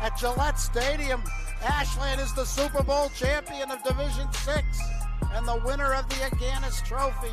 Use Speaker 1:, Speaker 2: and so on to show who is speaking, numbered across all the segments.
Speaker 1: At Gillette Stadium, Ashland is the Super Bowl champion of Division VI and the winner of the Aganis Trophy.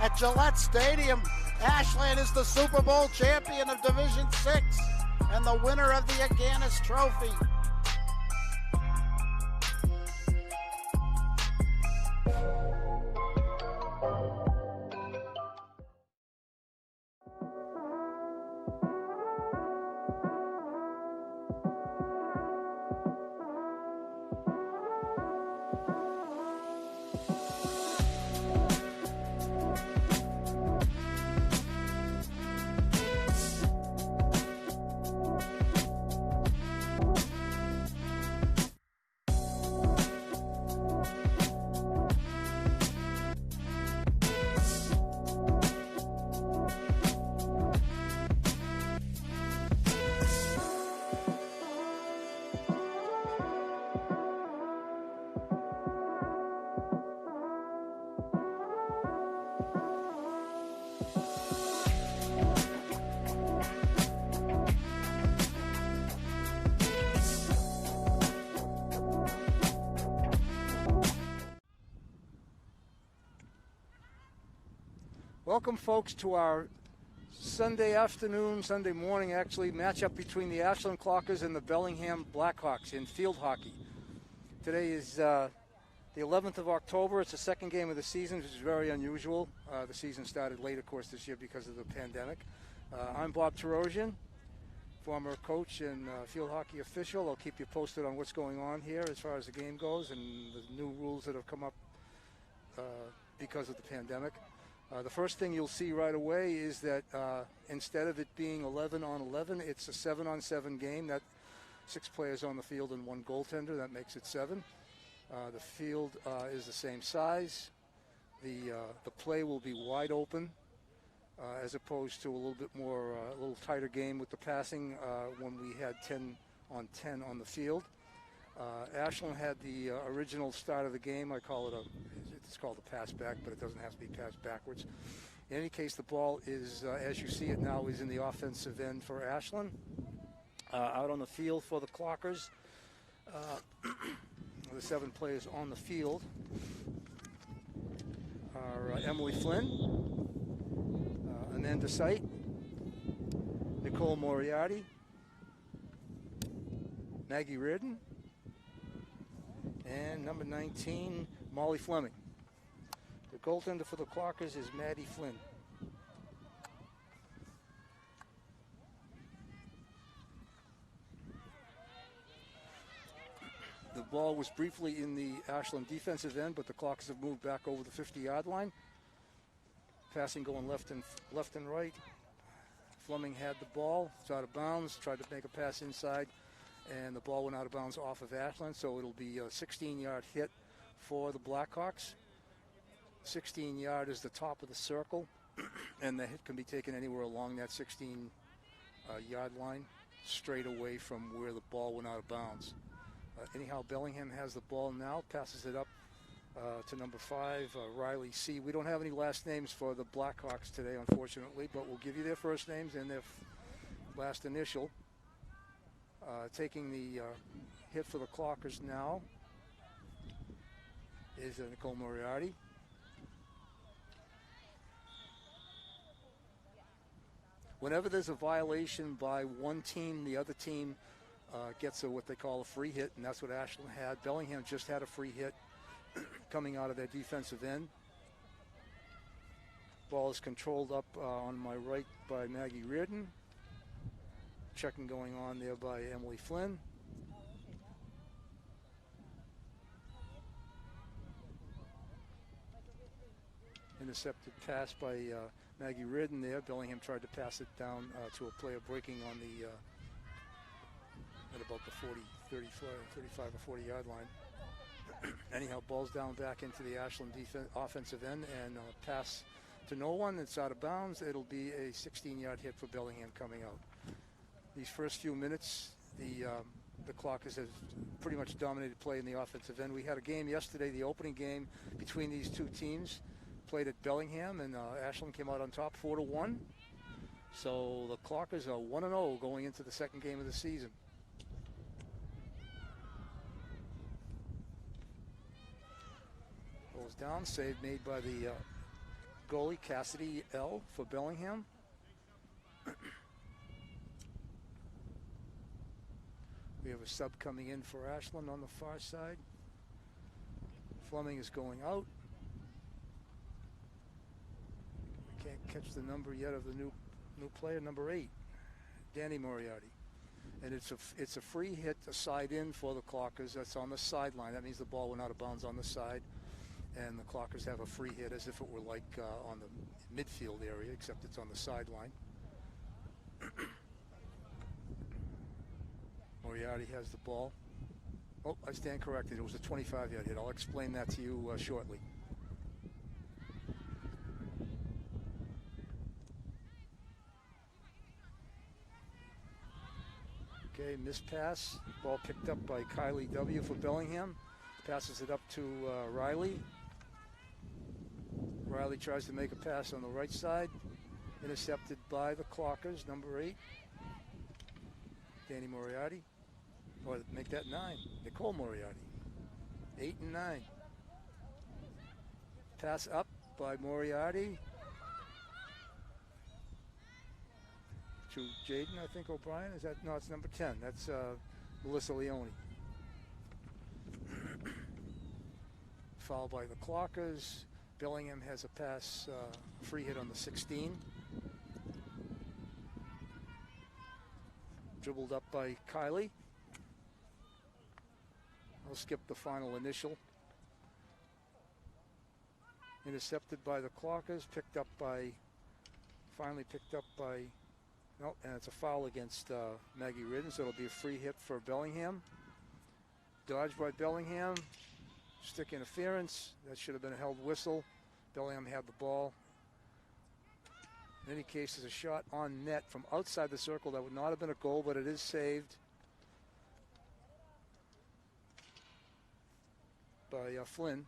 Speaker 1: At Gillette Stadium, Ashland is the Super Bowl champion of Division VI and the winner of the Aganis Trophy.
Speaker 2: Welcome, folks, to our Sunday morning, matchup between the Ashland Clockers and the Bellingham Blackhawks in field hockey. Today is the 11th of October. It's the second game of the season, which is very unusual. The season started late, of course, this year because of the pandemic. I'm Bob Tarosian, former coach and field hockey official. I'll keep you posted on what's going on here as far as the game goes and the new rules that have come up because of the pandemic. The first thing you'll see right away is that instead of it being 11 on 11, it's a 7 on 7 game. That 6 players on the field and 1 goaltender. That makes it 7. The field is the same size. The play will be wide open as opposed to a little tighter game with the passing when we had 10 on 10 on the field. Ashland had the original start of the game. It's called a pass back, but it doesn't have to be passed backwards. In any case, the ball is, as you see it now, is in the offensive end for Ashland. Out on the field for the Clockers, the 7 players on the field are Emily Flynn, Amanda Sight, Nicole Moriarty, Maggie Reardon, and number 19, Molly Fleming. The goaltender for the Clockers is Maddie Flynn. The ball was briefly in the Ashland defensive end, but the Clockers have moved back over the 50-yard line. Passing going left and right. Fleming had the ball. It's out of bounds. Tried to make a pass inside, and the ball went out of bounds off of Ashland, so it'll be a 16-yard hit for the Blackhawks. 16-yard is the top of the circle, and the hit can be taken anywhere along that 16-yard line, straight away from where the ball went out of bounds. Anyhow, Bellingham has the ball now, passes it up to number 5, Riley C. We don't have any last names for the Blackhawks today, unfortunately, but we'll give you their first names and their last initial. Taking the hit for the Clockers now is Nicole Moriarty. Whenever there's a violation by one team, the other team gets what they call a free hit, and that's what Ashland had. Bellingham just had a free hit coming out of their defensive end. Ball is controlled up on my right by Maggie Reardon. Checking going on there by Emily Flynn. Intercepted pass by Maggie Reardon there. Bellingham tried to pass it down to a player breaking on the at about the 35 or 40-yard line. Anyhow, ball's down back into the Ashland offensive end, and pass to no one. It's out of bounds. It'll be a 16-yard hit for Bellingham coming out. These first few minutes, the Clockers have pretty much dominated play in the offensive end. We had a game yesterday, the opening game between these two teams, played at Bellingham, and Ashland came out on top 4-1. So the Clockers are 1-0 going into the second game of the season. Goes down, save made by the goalie, Cassidy L. for Bellingham. We have a sub coming in for Ashland on the far side. Fleming is going out. We can't catch the number yet of the new player, number 8, Danny Moriarty. And it's a free hit, a side in for the Clockers. That's on the sideline. That means the ball went out of bounds on the side. and the Clockers have a free hit as if it were like on the midfield area, except it's on the sideline. Moriarty has the ball. Oh, I stand corrected. It was a 25-yard hit. I'll explain that to you shortly. Okay, missed pass. Ball picked up by Kylie W. for Bellingham. Passes it up to Riley. Riley tries to make a pass on the right side. Intercepted by the Clockers, number 8. Danny Moriarty. Or make that 9. Nicole Moriarty. 8 and 9. Pass up by Moriarty to Jaden, I think, O'Brien. Is that? No, it's number 10. That's Melissa Leone. Fouled by the Clockers. Bellingham has a pass, free hit on the 16. Dribbled up by Kylie. I'll skip the final initial. Intercepted by the Clockers, finally picked up by, no, and it's a foul against Maggie Ridden, so it'll be a free hit for Bellingham. Dodged by Bellingham, stick interference, that should have been a held whistle. Bellingham had the ball. In any case, there's a shot on net from outside the circle. That would not have been a goal, but it is saved by Flynn.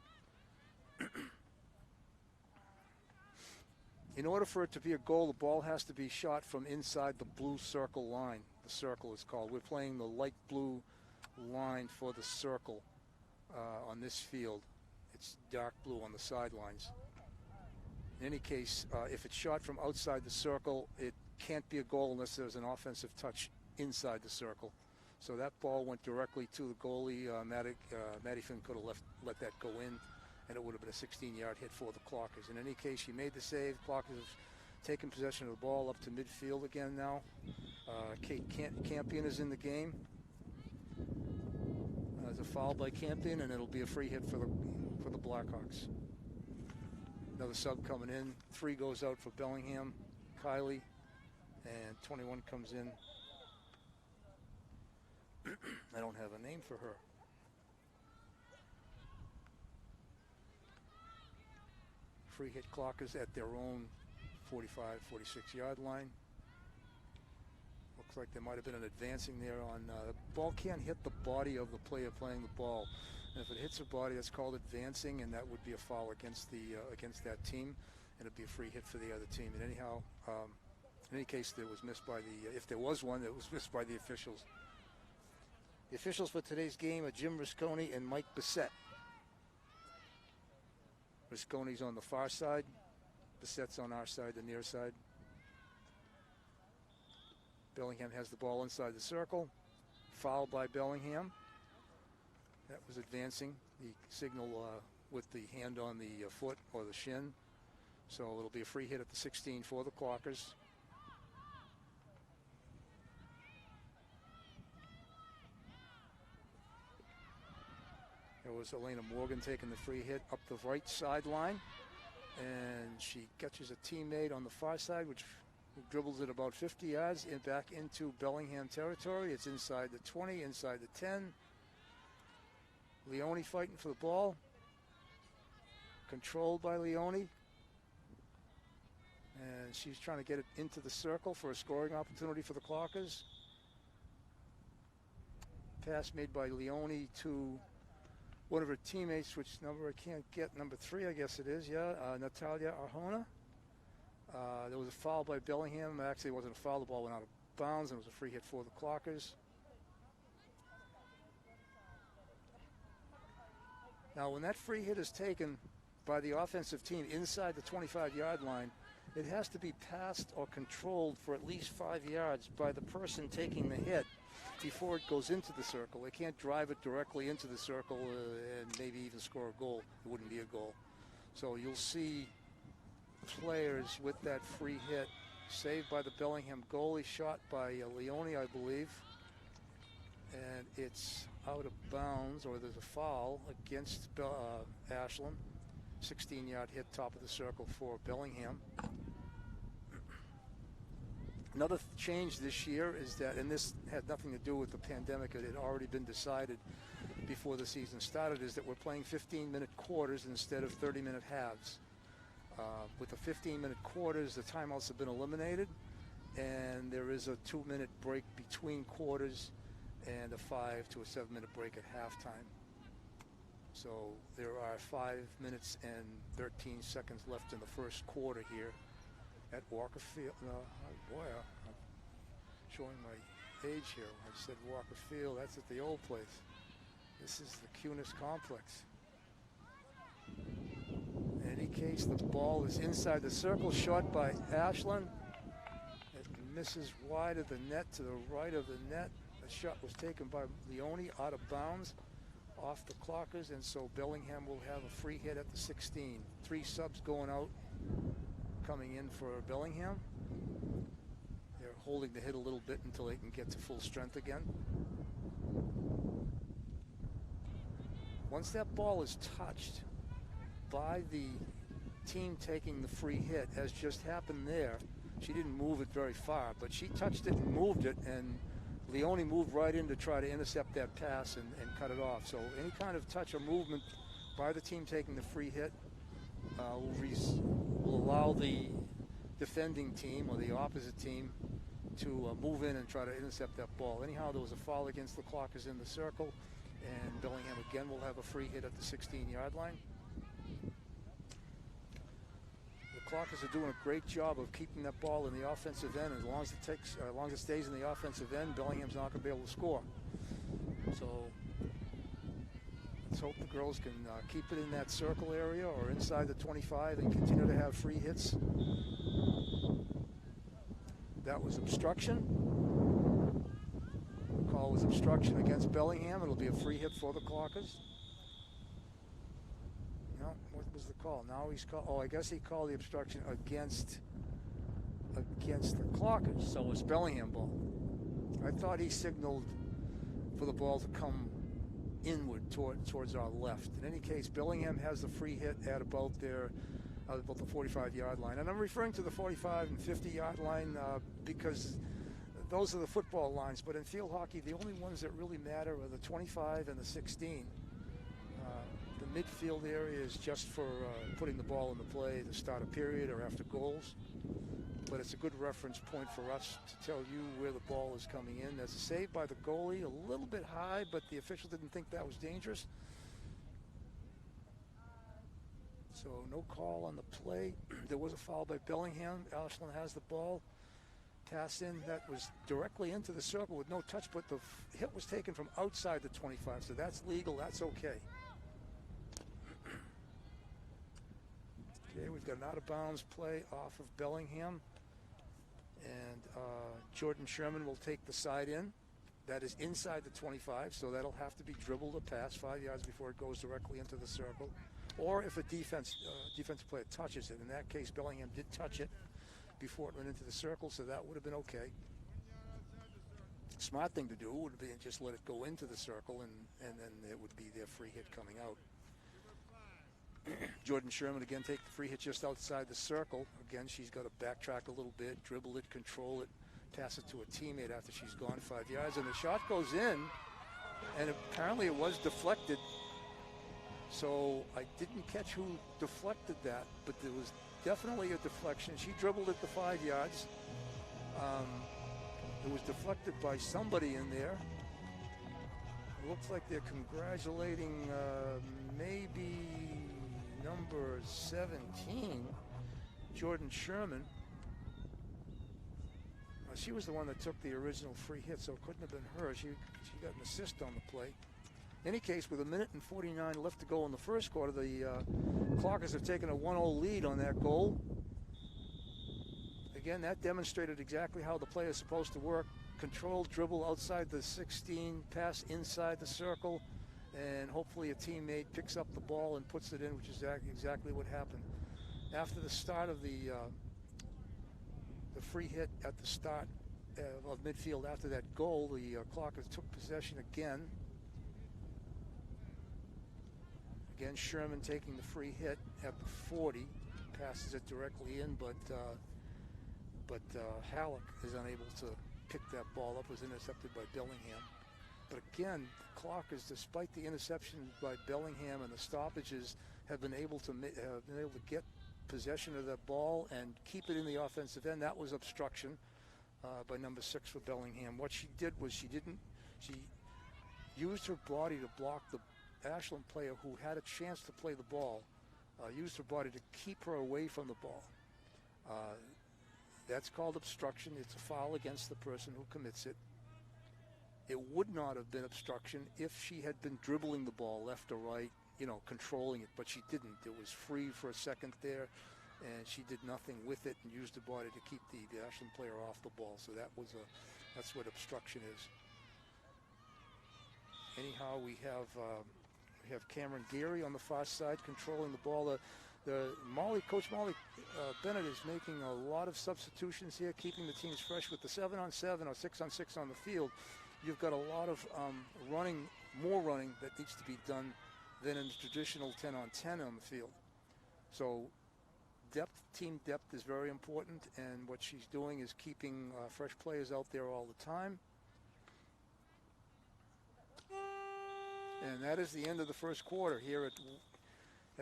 Speaker 2: In order for it to be a goal, the ball has to be shot from inside the blue circle line. The circle is called. We're playing the light blue line for the circle on this field. It's dark blue on the sidelines. In any case, if it's shot from outside the circle, it can't be a goal unless there's an offensive touch inside the circle. So that ball went directly to the goalie. Maddie Finn could have let that go in, and it would have been a 16-yard hit for the Clockers. In any case, she made the save. Clockers have taken possession of the ball up to midfield again now. Kate Campion is in the game. There's a foul by Campion, and it'll be a free hit for the Blackhawks. Another sub coming in. 3 goes out for Bellingham, Kylie, and 21 comes in. I don't have a name for her. Free hit Clockers at their own 45, 46-yard line. Looks like there might have been an advancing there on the ball. Can't hit the body of the player playing the ball. And if it hits a body, that's called advancing, and that would be a foul against that team, and it'd be a free hit for the other team. And anyhow, in any case, there was missed by the if there was one, it was missed by the officials. The officials for today's game are Jim Risconi and Mike Bissett. Risconi's on the far side. Bissett's on our side, the near side. Bellingham has the ball inside the circle. Foul by Bellingham. That was advancing. The signal with the hand on the foot or the shin. So it'll be a free hit at the 16 for the Clockers. There was Elena Morgan taking the free hit up the right sideline. And she catches a teammate on the far side, which dribbles it about 50 yards and back into Bellingham territory. It's inside the 20, inside the 10. Leone fighting for the ball. Controlled by Leone. And she's trying to get it into the circle for a scoring opportunity for the Clockers. Pass made by Leone to one of her teammates, which number I can't get, number 3, I guess it is, Natalia Arjona. There was a foul by Bellingham. Actually, it wasn't a foul. The ball went out of bounds, and it was a free hit for the Clockers. Now, when that free hit is taken by the offensive team inside the 25-yard line, it has to be passed or controlled for at least 5 yards by the person taking the hit before it goes into the circle. They can't drive it directly into the circle and maybe even score a goal. It wouldn't be a goal. So you'll see players with that free hit saved by the Bellingham goalie, shot by Leone, I believe. And it's out of bounds, or there's a foul against Ashland. 16-yard hit, top of the circle for Bellingham. Another change this year is that, and this had nothing to do with the pandemic, it had already been decided before the season started, is that we're playing 15-minute quarters instead of 30-minute halves. With the 15-minute quarters, the timeouts have been eliminated, and there is a 2-minute break between quarters and a 5 to a 7-minute break at halftime. So there are 5 minutes and 13 seconds left in the first quarter here at Walker Field. Boy, I'm showing my age here. I said Walker Field, that's at the old place. This is the Cunis Complex. In any case, the ball is inside the circle, shot by Ashland. It misses wide of the net to the right of the net. The shot was taken by Leone out of bounds off the clockers, and so Bellingham will have a free hit at the 16. 3 subs going out, coming in for Bellingham. They're holding the hit a little bit until they can get to full strength again. Once that ball is touched by the team taking the free hit, as just happened there, she didn't move it very far, but she touched it and moved it, and Leone moved right in to try to intercept that pass and cut it off. So any kind of touch or movement by the team taking the free hit will allow the defending team or the opposite team to move in and try to intercept that ball. Anyhow, there was a foul against the Clockers in the circle, and Bellingham again will have a free hit at the 16-yard line. The Clockers are doing a great job of keeping that ball in the offensive end. As long as it stays in the offensive end, Bellingham's not going to be able to score. So let's hope the girls can keep it in that circle area or inside the 25 and continue to have free hits. That was obstruction. The call was obstruction against Bellingham. It'll be a free hit for the Clockers. No, what was the call? Now he's called. Oh, I guess he called the obstruction against the Clockers. So it's Bellingham ball. I thought he signaled for the ball to come inward towards our left. In any case, Bellingham has the free hit at about the 45-yard line. And I'm referring to the 45 and 50-yard line because those are the football lines. But in field hockey, the only ones that really matter are the 25 and the 16. The midfield area is just for putting the ball into play to start a period or after goals. But it's a good reference point for us to tell you where the ball is coming in. There's a save by the goalie, a little bit high, but the official didn't think that was dangerous. So no call on the play. There was a foul by Bellingham. Ashland has the ball. Pass in that was directly into the circle with no touch, but the hit was taken from outside the 25, so that's legal, that's okay. Okay, we've got an out-of-bounds play off of Bellingham. And Jordan Sherman will take the side in. That is inside the 25, so that'll have to be dribbled or passed 5 yards before it goes directly into the circle. Or if a defensive player touches it. In that case, Bellingham did touch it before it went into the circle, so that would have been okay. Smart thing to do would be just let it go into the circle, and then it would be their free hit coming out. Jordan Sherman again take the free hit just outside the circle. Again, she's got to backtrack a little bit, dribble it, control it, pass it to a teammate after she's gone 5 yards. And the shot goes in, and apparently it was deflected. So I didn't catch who deflected that, but there was definitely a deflection. She dribbled it to 5 yards. It was deflected by somebody in there. It looks like they're congratulating maybe number 17, Jordan Sherman. She was the one that took the original free hit, so it couldn't have been her. She got an assist on the play. In any case, with 1:49 left to go in the first quarter, the Clockers have taken a 1-0 lead on that goal. Again, that demonstrated exactly how the play is supposed to work. Controlled dribble outside the 16, pass inside the circle, and hopefully a teammate picks up the ball and puts it in, which is exactly what happened. After the start of the free hit at the start of midfield after that goal, the Clockers took possession again. Again, Sherman taking the free hit, at the 40, passes it directly in, but Halleck is unable to pick that ball up. Was intercepted by Bellingham. But again, the Clockers, despite the interceptions by Bellingham and the stoppages, have been able to get possession of that ball and keep it in the offensive end. That was obstruction by number 6 for Bellingham. What she did was she used her body to block the Ashland player who had a chance to play the ball, used her body to keep her away from the ball. That's called obstruction. It's a foul against the person who commits it. It would not have been obstruction if she had been dribbling the ball left or right, controlling it, but she didn't. It was free for a second there, and she did nothing with it and used her body to keep the Ashland player off the ball. So that's what obstruction is. Anyhow, we have Cameron Geary on the far side controlling the ball. Coach Molly Bennett is making a lot of substitutions here, keeping the teams fresh with the 7-on-7 or 6-on-6 on the field. You've got a lot of more running that needs to be done than in the traditional 10-on-10 on the field. So team depth is very important, and what she's doing is keeping fresh players out there all the time. And that is the end of the first quarter here at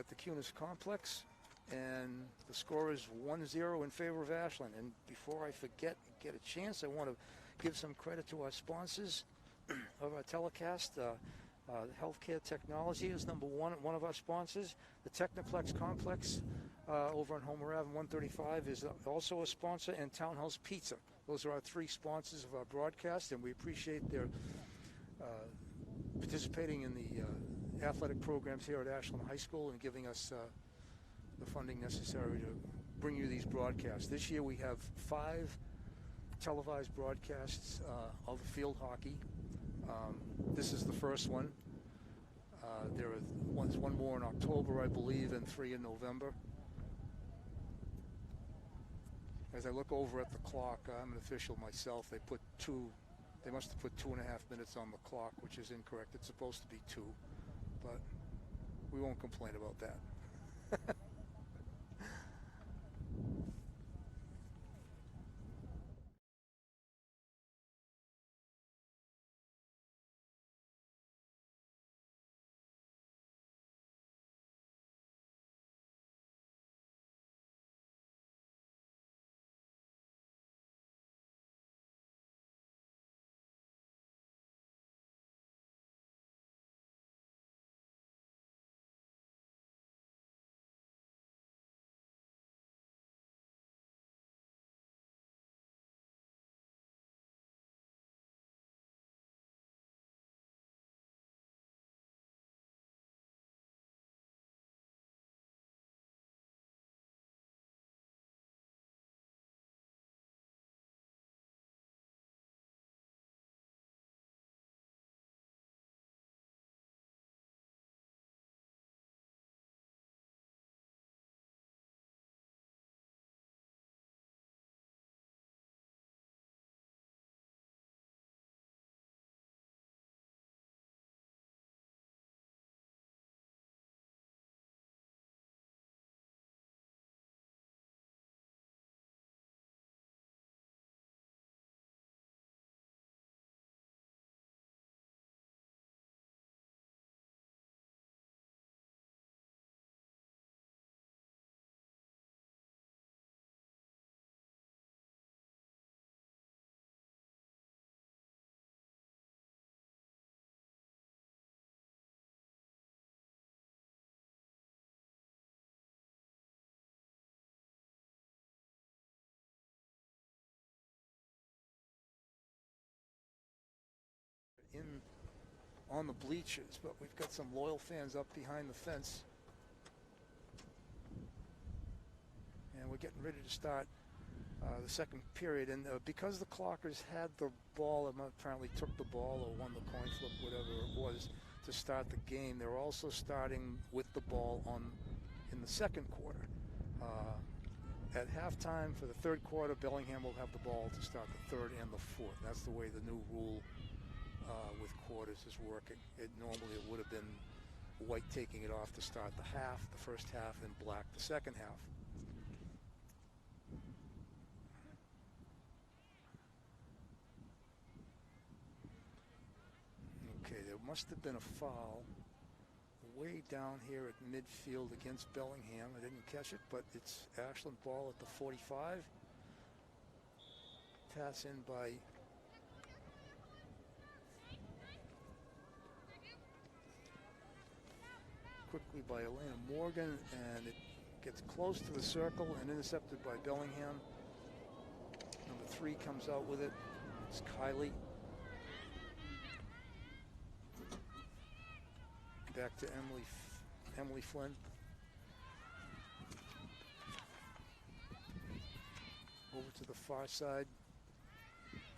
Speaker 2: the Cunis Complex. And the score is 1-0 in favor of Ashland. And before I forget, get a chance, I want to give some credit to our sponsors of our telecast. Healthcare Technology is number one of our sponsors. The Technoplex Complex over on Homer Ave 135 is also a sponsor, and Townhouse Pizza. Those are our 3 sponsors of our broadcast, and we appreciate their participating in the athletic programs here at Ashland High School and giving us the funding necessary to bring you these broadcasts. This year we have 5 televised broadcasts of field hockey. This is the first one. There are one more in October, I believe, and 3 in November. As I look over at the clock, I'm an official myself. They must have put 2.5 minutes on the clock, which is incorrect. It's supposed to be 2, but we won't complain about that. On the bleachers, but we've got some loyal fans up behind the fence. And we're getting ready to start the second period. And because the Clockers had the ball, and apparently took the ball or won the coin flip, whatever it was, to start the game, they're also starting with the ball in the second quarter. At halftime for the third quarter, Bellingham will have the ball to start the third and the fourth. That's the way the new rule with quarters is working. Normally it would have been white taking it off to start the half, the first half, and black the second half. Okay, there must have been a foul way down here at midfield against Bellingham. I didn't catch it, but it's Ashland ball at the 45. Pass in by quickly by Elena Morgan, and it gets close to the circle and intercepted by Bellingham. Number 3 comes out with it. It's Kylie. Back to Emily Flynn. Over to the far side,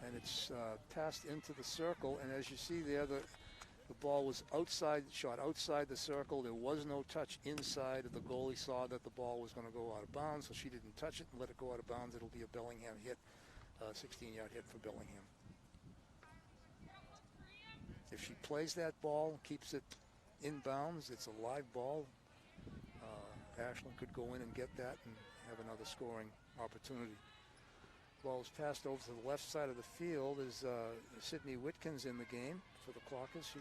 Speaker 2: and it's passed into the circle. And as you see there, the ball was shot outside the circle. There was no touch inside. The goalie saw that the ball was going to go out of bounds, so she didn't touch it and let it go out of bounds. It'll be a Bellingham hit, 16-yard hit for Bellingham. If she plays that ball, keeps it inbounds, it's a live ball. Ashland could go in and get that and have another scoring opportunity. Ball is passed over to the left side of the field. Is Sydney Whitkins in the game for the Clockers. She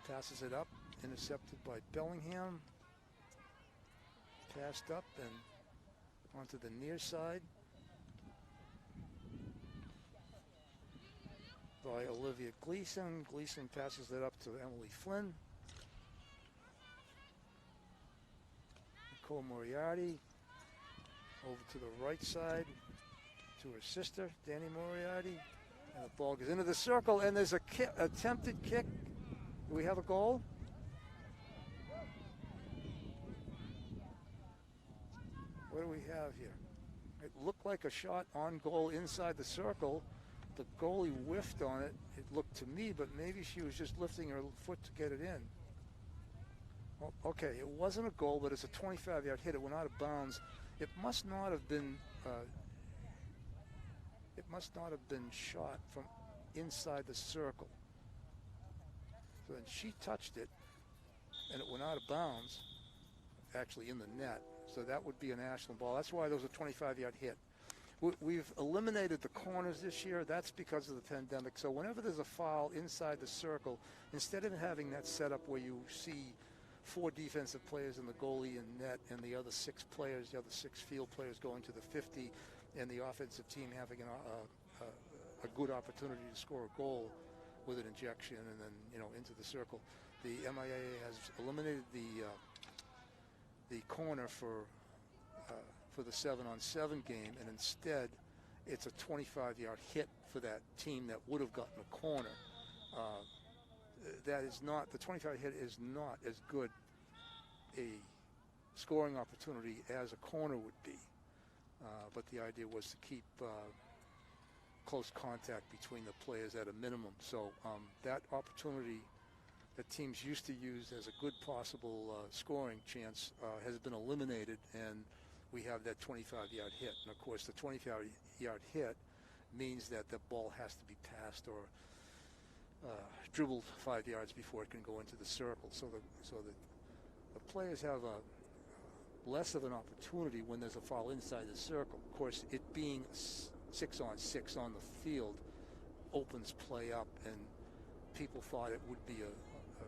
Speaker 2: passes it up, intercepted by Bellingham. Passed up and onto the near side by Olivia Gleason. Gleason passes it up to Emily Flynn. Nicole Moriarty over to the right side to her sister, Danny Moriarty. And the ball goes into the circle, and there's a attempted kick. Do we have a goal? What do we have here? It looked like a shot on goal inside the circle. The goalie whiffed on it, it looked to me, but maybe she was just lifting her foot to get it in. Well, okay, it wasn't a goal, but it's a 25-yard hit. It went out of bounds. It must not have been shot from inside the circle. So then she touched it, and it went out of bounds, actually in the net. So that would be an Ashland ball. That's why there was a 25-yard hit. We've eliminated the corners this year. That's because of the pandemic. So whenever there's a foul inside the circle, instead of having that setup where you see 4 defensive players and the goalie and net and the other 6 players, the other 6 field players going to the 50, and the offensive team having a good opportunity to score a goal with an injection and then into the circle, the MIAA has eliminated the corner for the 7-on-7 game, and instead it's a 25-yard hit for that team that would have gotten a corner. That is not, the 25 hit is not as good a scoring opportunity as a corner would be. But the idea was to keep close contact between the players at a minimum. So that opportunity that teams used to use as a good possible scoring chance has been eliminated, and we have that 25-yard hit. And of course, the 25-yard hit means that the ball has to be passed or dribbled 5 yards before it can go into the circle. So the players have less of an opportunity when there's a foul inside the circle. Of course, it being 6-on-6 on the field opens play up, and people thought it would be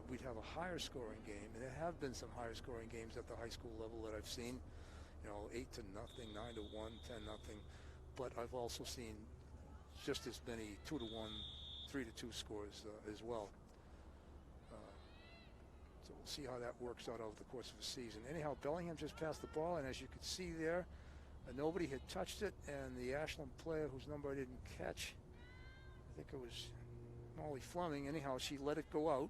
Speaker 2: we'd have a higher scoring game, and there have been some higher scoring games at the high school level that I've seen. 8-0, 9-1, 10-0, but I've also seen just as many 2-1, 3-2 scores as well. So we'll see how that works out over the course of the season. Anyhow, Bellingham just passed the ball, and as you can see there, nobody had touched it, and the Ashland player whose number I didn't catch, I think it was Molly Fleming, anyhow, she let it go out.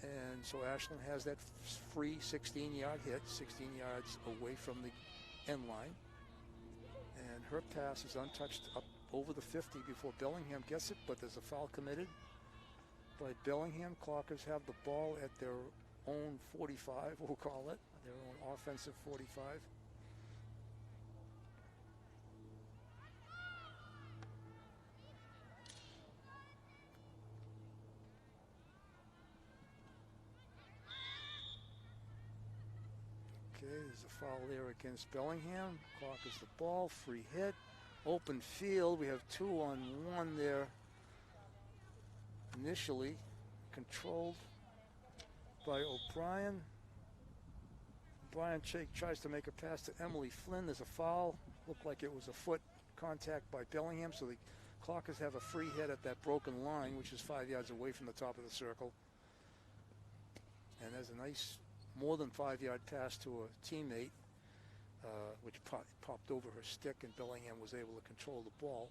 Speaker 2: And so Ashland has that free 16-yard hit, 16 yards away from the end line. And her pass is untouched up over the 50 before Bellingham gets it, but there's a foul committed by Bellingham. Clockers have the ball at their own 45, we'll call it, their own offensive 45. there's a foul there against Bellingham. Clock is the ball, free hit. Open field, we have 2-on-1 there. Initially controlled by O'Brien. Brian Chake tries to make a pass to Emily Flynn. There's a foul. Looked like it was a foot contact by Bellingham, so the Clockers have a free hit at that broken line, which is 5 yards away from the top of the circle. And there's a nice, more than 5-yard pass to a teammate, which popped over her stick, and Bellingham was able to control the ball.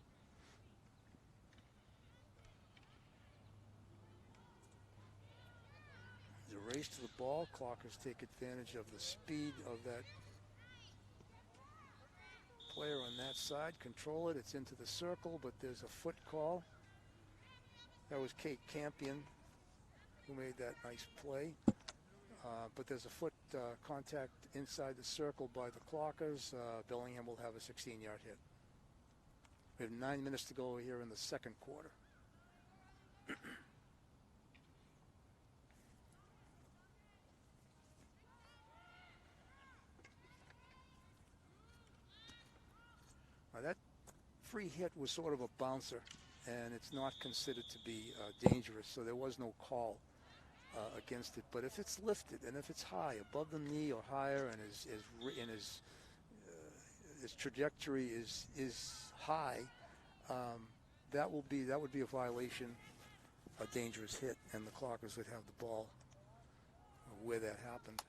Speaker 2: The race to the ball. Clockers take advantage of the speed of that player on that side. Control it. It's into the circle, but there's a foot call. That was Kate Campion who made that nice play. But there's a foot contact inside the circle by the Clockers. Bellingham will have a 16-yard hit. We have 9 minutes to go here in the second quarter. That free hit was sort of a bouncer, and it's not considered to be dangerous, so there was no call against it. But if it's lifted and if it's high, above the knee or higher, and his trajectory is high, that would be a violation, a dangerous hit, and the Clockers would have the ball where that happened.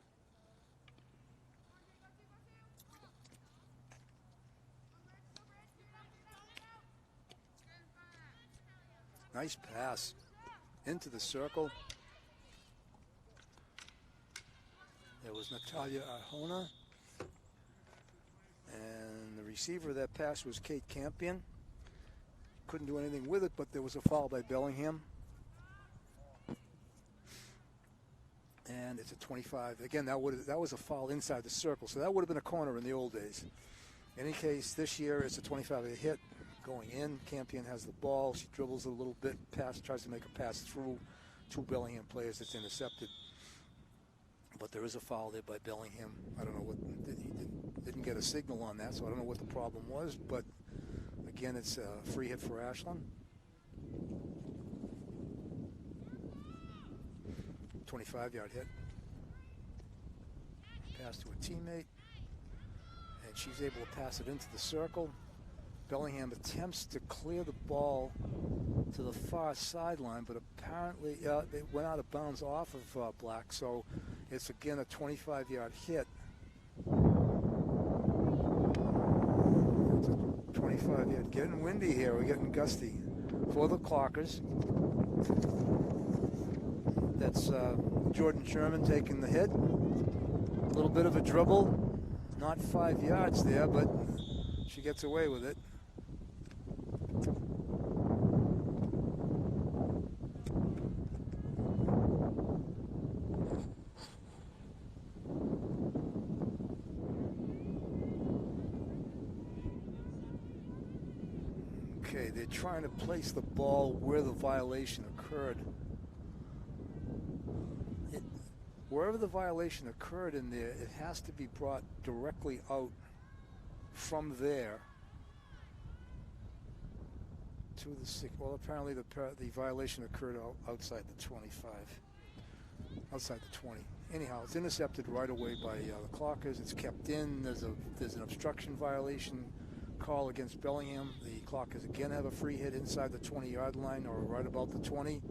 Speaker 2: Nice pass into the circle. There was Natalia Arjona. And the receiver of that pass was Kate Campion. Couldn't do anything with it, but there was a foul by Bellingham. And it's a 25. Again, that was a foul inside the circle, so that would have been a corner in the old days. In any case, this year it's a 25 hit. Going in, Campion has the ball. She dribbles a little bit, tries to make a pass through two Bellingham players. That's intercepted. But there is a foul there by Bellingham. I don't know what, he didn't get a signal on that, so I don't know what the problem was. But again, it's a free hit for Ashland. 25-yard hit. Pass to a teammate. And she's able to pass it into the circle. Bellingham attempts to clear the ball to the far sideline, but apparently it went out of bounds off of Black, so it's again a 25-yard hit. It's a 25-yard. Getting windy here. We're getting gusty for the Clockers. That's Jordan Sherman taking the hit. A little bit of a dribble. Not 5 yards there, but she gets away with it. Okay, they're trying to place the ball where the violation occurred. Wherever the violation occurred in there, it has to be brought directly out from there to the 6. Well, apparently the violation occurred outside the 25, outside the 20. Anyhow, it's intercepted right away by the Clockers. It's kept in. There's an obstruction violation call against Bellingham. The Clockers again have a free hit inside the 20-yard line or right about the 20.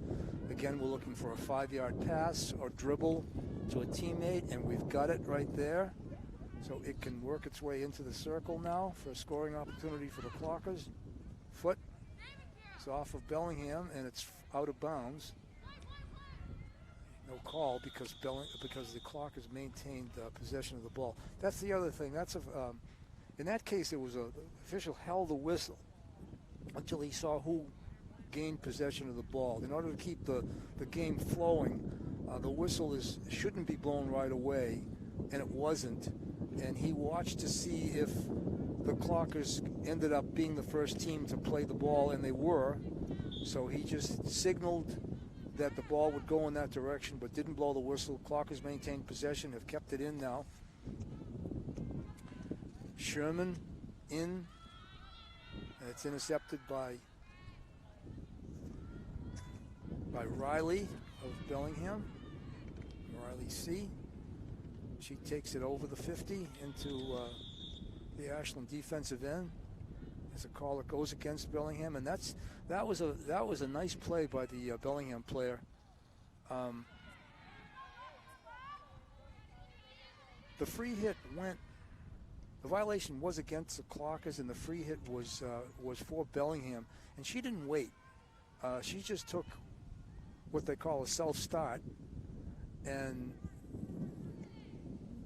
Speaker 2: Again, we're looking for a 5-yard pass or dribble to a teammate, and we've got it right there. So it can work its way into the circle now for a scoring opportunity for the Clockers. Foot is off of Bellingham, and it's out of bounds. No call because the Clockers maintained possession of the ball. That's the other thing. In that case, it was the official held the whistle until he saw who gained possession of the ball. In order to keep the game flowing, the whistle shouldn't be blown right away, and it wasn't. And he watched to see if the Clockers ended up being the first team to play the ball, and they were. So he just signaled that the ball would go in that direction, but didn't blow the whistle. Clockers maintained possession, have kept it in now. Sherman in, and it's intercepted by Riley of Bellingham. Riley C. She takes it over the 50 into the Ashland defensive end. There's a call that goes against Bellingham, and that was a nice play by the Bellingham player. The free hit went. The violation was against the Clockers, and the free hit was for Bellingham, and she didn't wait. She just took what they call a self-start and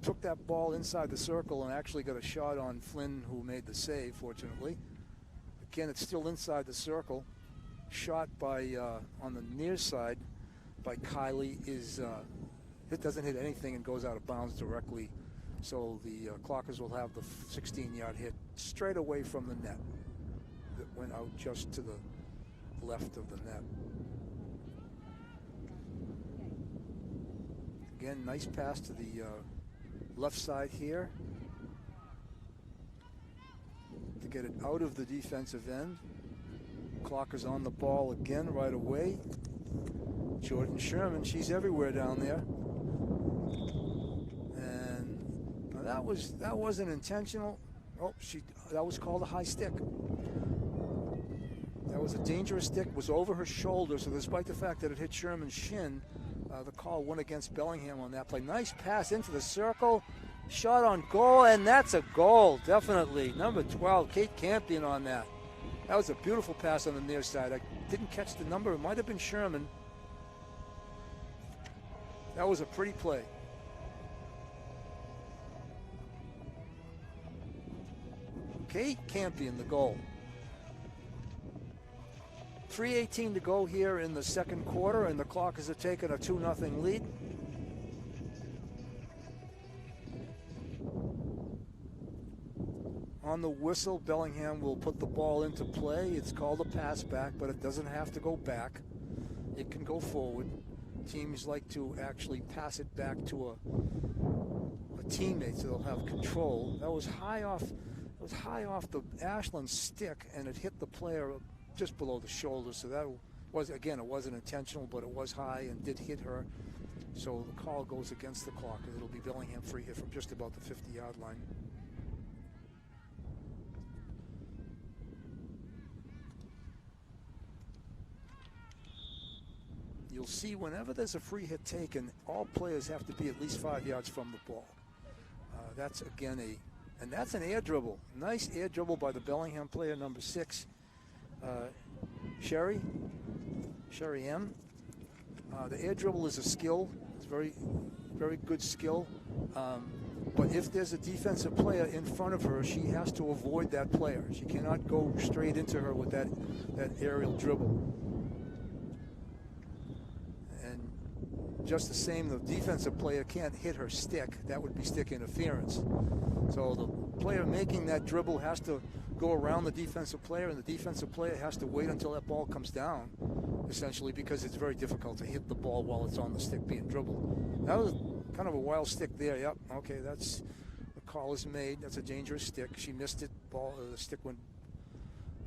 Speaker 2: took that ball inside the circle and actually got a shot on Flynn, who made the save, fortunately. Again, it's still inside the circle. Shot by on the near side by Kylie is it doesn't hit anything and goes out of bounds directly. So the Clockers will have the 16-yard hit straight away from the net that went out just to the left of the net. Again, nice pass to the left side here to get it out of the defensive end. Clockers on the ball again right away. Jordan Sherman, she's everywhere down there. And that wasn't intentional. Oh, that was called a high stick. That was a dangerous stick, was over her shoulder, so despite the fact that it hit Sherman's shin, the call went against Bellingham on that play. Nice pass into the circle, shot on goal, and that's a goal, definitely. Number 12, Kate Campion on that. That was a beautiful pass on the near side. I didn't catch the number. It might have been Sherman. That was a pretty play. Kate Campion, the goal. 3:18 to go here in the second quarter, and the Clockers are taking a 2-0 lead. On the whistle, Bellingham will put the ball into play. It's called a pass back, but it doesn't have to go back. It can go forward. Teams like to actually pass it back to a teammate so they'll have control. That was high off. It was high off the Ashland stick, and it hit the player just below the shoulder. So that was, again, it wasn't intentional, but it was high and did hit her. So the call goes against the Clockers. It'll be Bellingham free hit from just about the 50-yard line. You'll see whenever there's a free hit taken, all players have to be at least 5 yards from the ball. That's again and that's an air dribble. Nice air dribble by the Bellingham player, number 6, Sherry M. The air dribble is a skill. It's very, very good skill. But if there's a defensive player in front of her, she has to avoid that player. She cannot go straight into her with that aerial dribble. Just the same, the defensive player can't hit her stick. That would be stick interference. So the player making that dribble has to go around the defensive player, and the defensive player has to wait until that ball comes down, essentially, because it's very difficult to hit the ball while it's on the stick being dribbled. That was kind of a wild stick there. Yep, okay, that's the call is made. That's a dangerous stick. She missed it. The stick went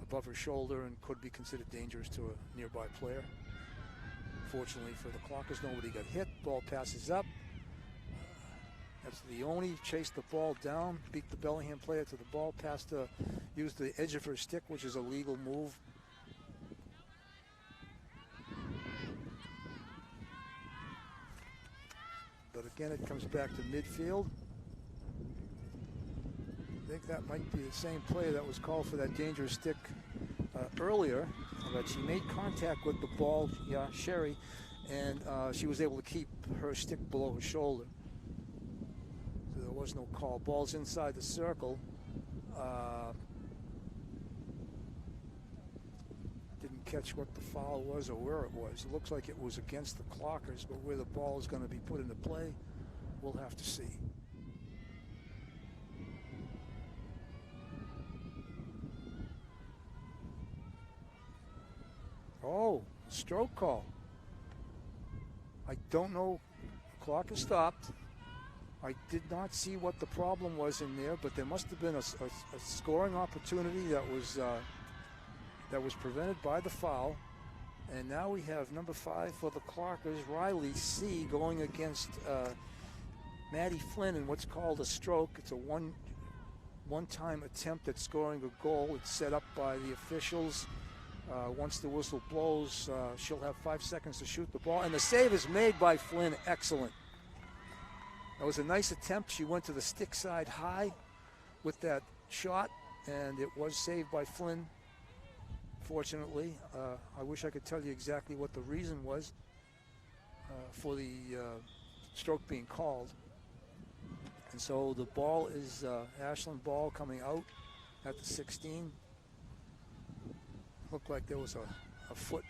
Speaker 2: above her shoulder and could be considered dangerous to a nearby player. Fortunately for the Clockers, nobody got hit. Ball passes up. That's Leone, chased the ball down, beat the Bellingham player to the ball, used the edge of her stick, which is a legal move. But again, it comes back to midfield. I think that might be the same play that was called for that dangerous stick earlier. But she made contact with the ball, Sherry, and she was able to keep her stick below her shoulder. So there was no call. Ball's inside the circle. Didn't catch what the foul was or where it was. It looks like it was against the Clockers, but where the ball is going to be put into play, we'll have to see. Oh, stroke call. I don't know. The clock has stopped. I did not see what the problem was in there, but there must have been a scoring opportunity that was prevented by the foul. And now we have number 5 for the Clockers, Riley C., going against Maddie Flynn in what's called a stroke. It's a one-time attempt at scoring a goal. It's set up by the officials. Once the whistle blows, she'll have 5 seconds to shoot the ball. And the save is made by Flynn. Excellent. That was a nice attempt. She went to the stick side high with that shot, and it was saved by Flynn, fortunately. I wish I could tell you exactly what the reason was for the stroke being called. And so the ball is Ashland ball coming out at the 16. Looked like there was a foot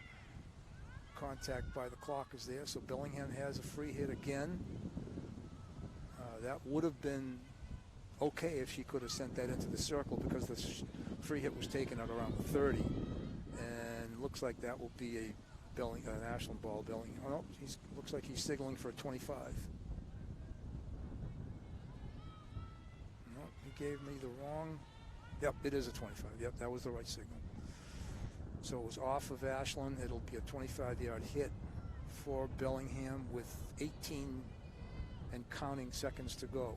Speaker 2: contact by the Clockers there, so Bellingham has a free hit again. That would have been okay if she could have sent that into the circle, because the free hit was taken at around 30. And it looks like that will be an Ashland ball. Bellingham. Oh, no, looks like he's signaling for a 25. No, he gave me the wrong. Yep, it is a 25. Yep, that was the right signal. So it was off of Ashland. It'll be a 25-yard hit for Bellingham with 18 and counting seconds to go.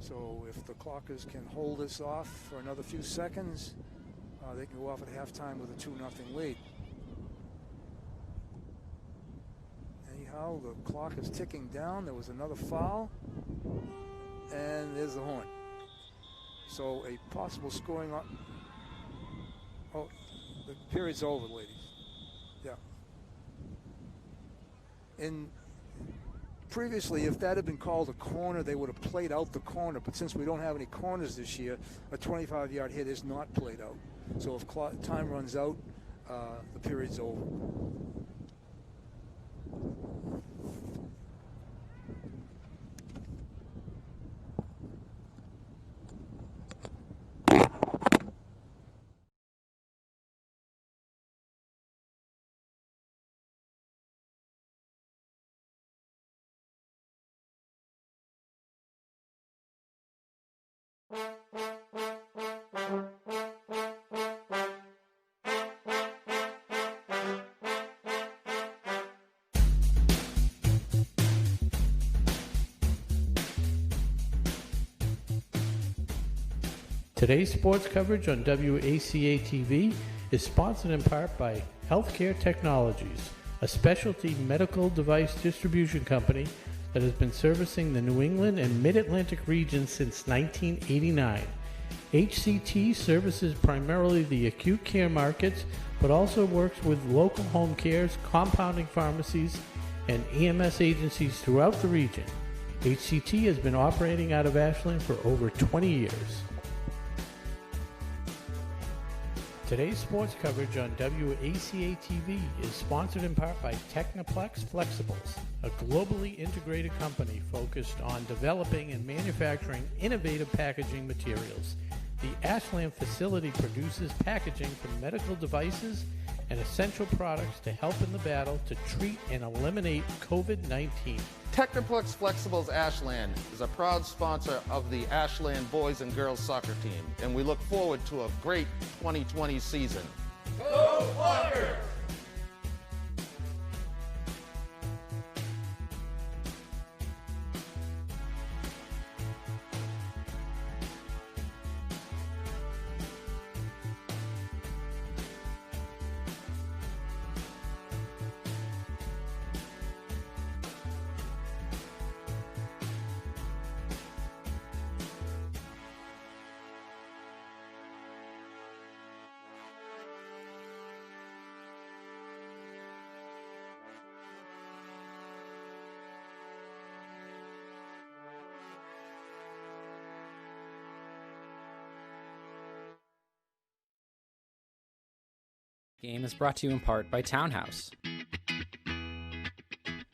Speaker 2: So if the Clockers can hold this off for another few seconds, they can go off at halftime with a 2-0 lead. Anyhow, the clock is ticking down. There was another foul, and there's the horn. So a possible scoring up. Oh, the period's over, ladies. Yeah. Previously, if that had been called a corner, they would have played out the corner. But since we don't have any corners this year, a 25-yard hit is not played out. So if time runs out, the period's over.
Speaker 3: Today's sports coverage on WACA-TV is sponsored in part by Healthcare Technologies, a specialty medical device distribution company that has been servicing the New England and Mid-Atlantic regions since 1989. HCT services primarily the acute care markets, but also works with local home cares, compounding pharmacies, and EMS agencies throughout the region. HCT has been operating out of Ashland for over 20 years. Today's sports coverage on WACA-TV is sponsored in part by Technoplex Flexibles, a globally integrated company focused on developing and manufacturing innovative packaging materials. The Ashland facility produces packaging for medical devices and essential products to help in the battle to treat and eliminate COVID-19.
Speaker 4: Technoplex Flexibles Ashland is a proud sponsor of the Ashland boys and girls soccer team, and we look forward to a great 2020 season.
Speaker 5: Go Flyers!
Speaker 6: Game is brought to you in part by Townhouse.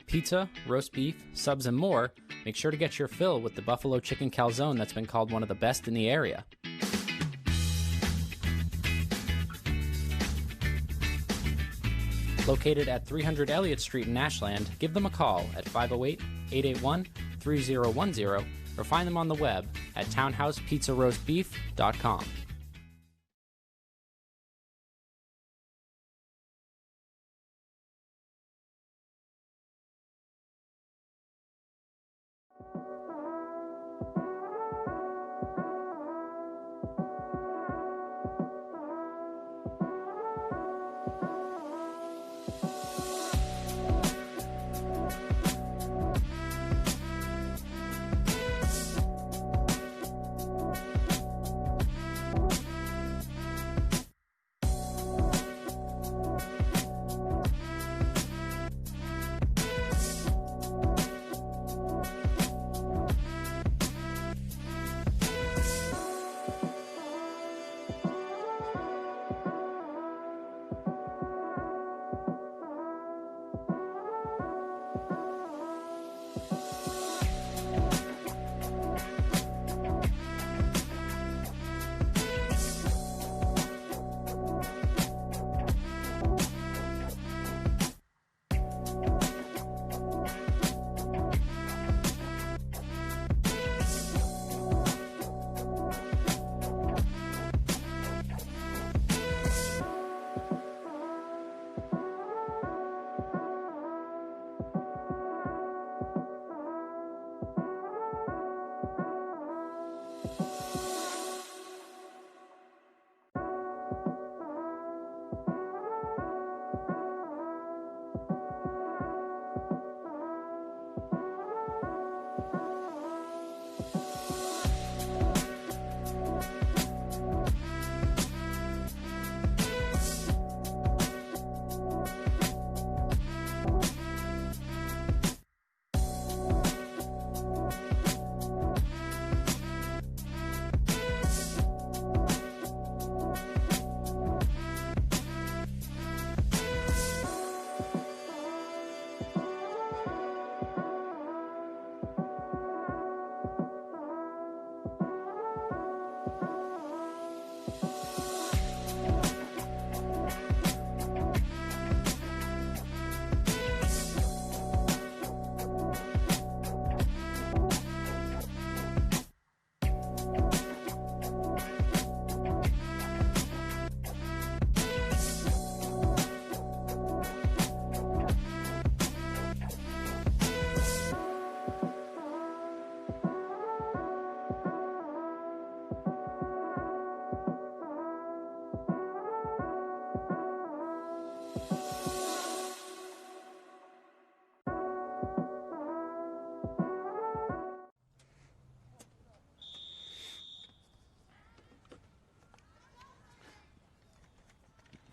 Speaker 6: Pizza, roast beef, subs, and more. Make sure to get your fill with the buffalo chicken calzone that's been called one of the best in the area. Located at 300 Elliott Street in Ashland, give them a call at 508-881-3600 646-3010 or find them on the web at townhousepizzaroastbeef.com.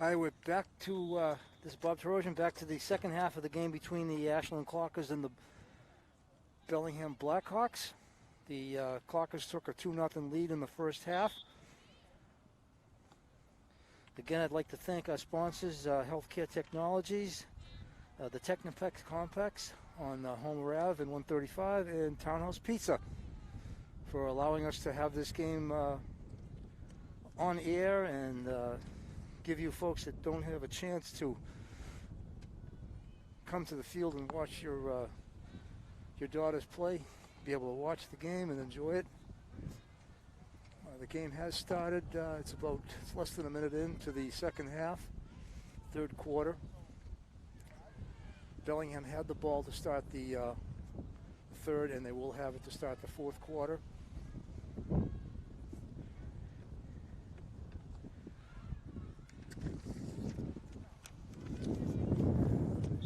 Speaker 2: All right, we're back to, this is Bob Tarosian, back to the second half of the game between the Ashland Clockers and the Bellingham Blackhawks. The Clockers took a 2-0 lead in the first half. Again, I'd like to thank our sponsors, Healthcare Technologies, the Technoplex Complex on Homer Ave and 135, and Townhouse Pizza for allowing us to have this game on air and give you folks that don't have a chance to come to the field and watch your daughters play, be able to watch the game and enjoy it. The game has started. It's less than a minute into the second half, third quarter. Bellingham had the ball to start the third, and they will have it to start the fourth quarter.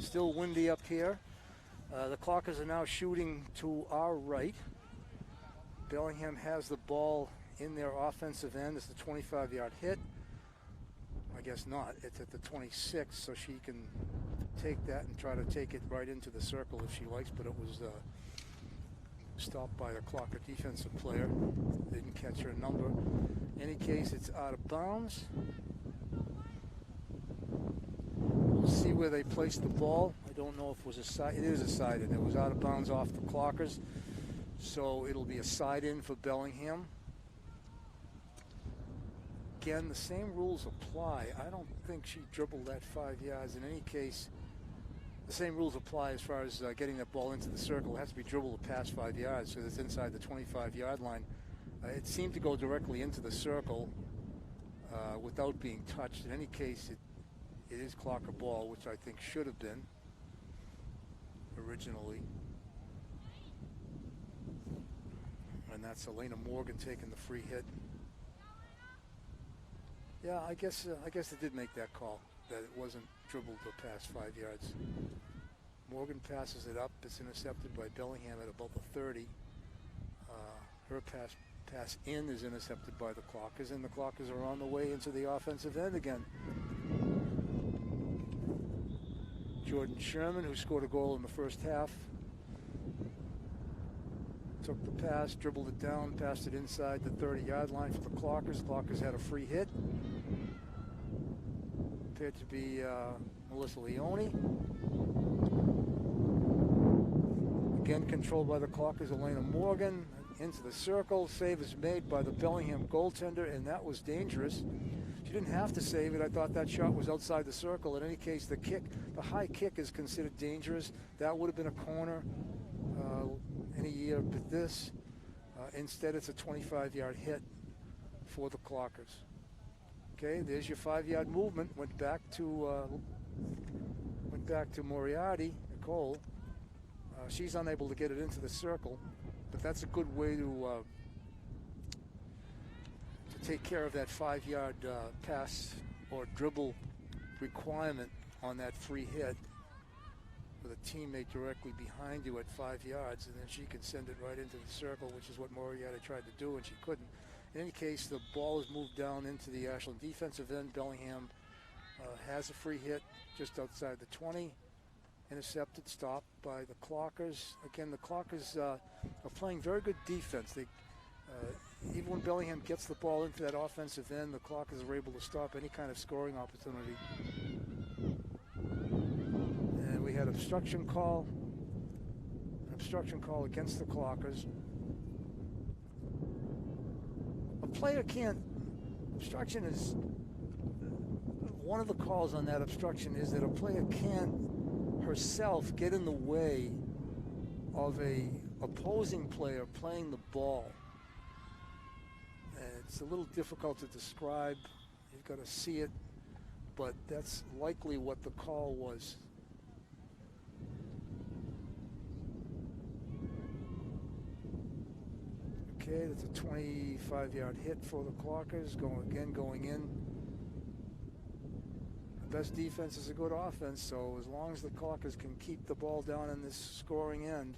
Speaker 2: Still windy up here. The Clockers are now shooting to our right. Bellingham has the ball in their offensive end. It's the 25-yard hit. I guess not. It's at the 26, so she can take that and try to take it right into the circle if she likes, but it was stopped by a Clocker defensive player. Didn't catch her number. In any case, it's out of bounds. We'll see where they placed the ball. I don't know if it was a side. It is a side in. It was out of bounds off the Clockers, so it'll be a side in for Bellingham. Again, the same rules apply. I don't think she dribbled that 5 yards. In any case, the same rules apply as far as getting that ball into the circle. It has to be dribbled past 5 yards, so it's inside the 25-yard line. It seemed to go directly into the circle without being touched. In any case, it is clock a ball, which I think should have been originally. And that's Elena Morgan taking the free hit. Yeah, I guess it did make that call, that it wasn't dribbled past 5 yards. Morgan passes it up. It's intercepted by Bellingham at about the 30. Her pass in is intercepted by the Clockers, and the Clockers are on the way into the offensive end again. Jordan Sherman, who scored a goal in the first half, took the pass, dribbled it down, passed it inside the 30-yard line for the Clockers. Clockers had a free hit. Appeared to be Melissa Leone. Again controlled by the Clockers, Elena Morgan. Into the circle. Save is made by the Bellingham goaltender, and that was dangerous. She didn't have to save it. I thought that shot was outside the circle. In any case, the high kick is considered dangerous. That would have been a corner any year but this. Instead, it's a 25-yard hit for the Clockers. Okay, there's your 5-yard movement. Went back to Moriarty, Nicole. She's unable to get it into the circle, but that's a good way to take care of that 5-yard pass or dribble requirement on that free hit with a teammate directly behind you at 5 yards, and then she can send it right into the circle, which is what Moriarty tried to do, and she couldn't. In any case, the ball is moved down into the Ashland defensive end. Bellingham has a free hit just outside the 20. Intercepted, stopped by the Clockers. Again, the Clockers are playing very good defense. They, even when Bellingham gets the ball into that offensive end, the Clockers are able to stop any kind of scoring opportunity. And we had obstruction call against the Clockers. A player can't, obstruction is, one of the calls on that obstruction is that a player can't herself get in the way of a opposing player playing the ball. And it's a little difficult to describe. You've got to see it, but that's likely what the call was. Okay, that's a 25-yard hit for the Clockers, going in. Best defense is a good offense, so as long as the Clockers can keep the ball down in this scoring end,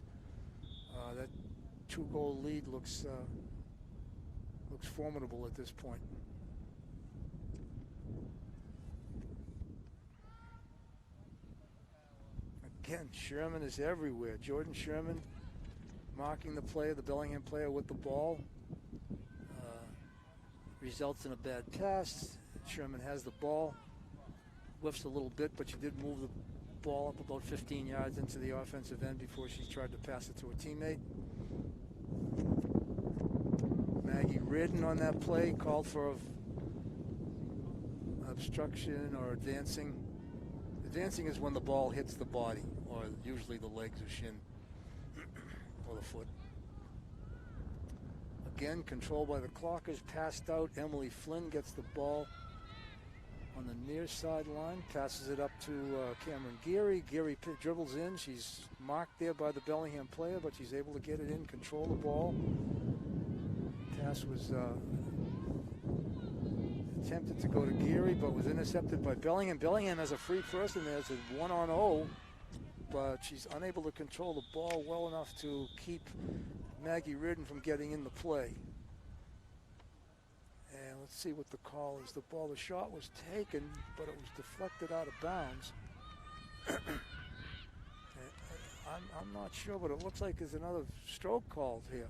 Speaker 2: that 2-goal lead looks formidable at this point. Again, Sherman is everywhere. Jordan Sherman marking the player, the Bellingham player, with the ball. Results in a bad pass. Sherman has the ball. Whiffs a little bit, but she did move the ball up about 15 yards into the offensive end before she tried to pass it to a teammate. Maggie Ridden on that play called for obstruction or advancing. Advancing is when the ball hits the body, or usually the legs or shin or the foot. Again, controlled by the Clockers, passed out. Emily Flynn gets the ball on the near sideline, passes it up to Cameron Geary. Geary dribbles in. She's marked there by the Bellingham player, but she's able to get it in, control the ball. Pass was attempted to go to Geary, but was intercepted by Bellingham. Bellingham has a free person there. It's a 1-on-0, but she's unable to control the ball well enough to keep Maggie Ridden from getting in the play. And let's see what the call is. The shot was taken, but it was deflected out of bounds. I'm not sure, but it looks like there's another stroke called here.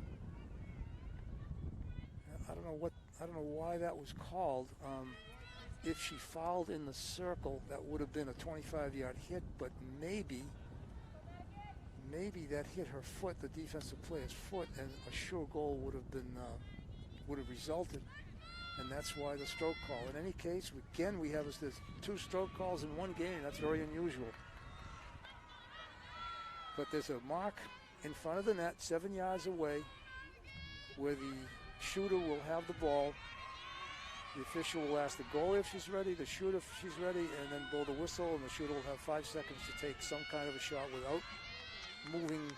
Speaker 2: I don't know why that was called. If she fouled in the circle, that would have been a 25-yard hit, but maybe that hit her foot, the defensive player's foot, and a sure goal would have resulted. And that's why the stroke call. In any case, again, we have this 2 stroke calls in one game. That's very unusual. But there's a mark in front of the net, 7 yards away, where the shooter will have the ball. The official will ask the goalie if she's ready, the shooter if she's ready, and then blow the whistle, and the shooter will have 5 seconds to take some kind of a shot without moving,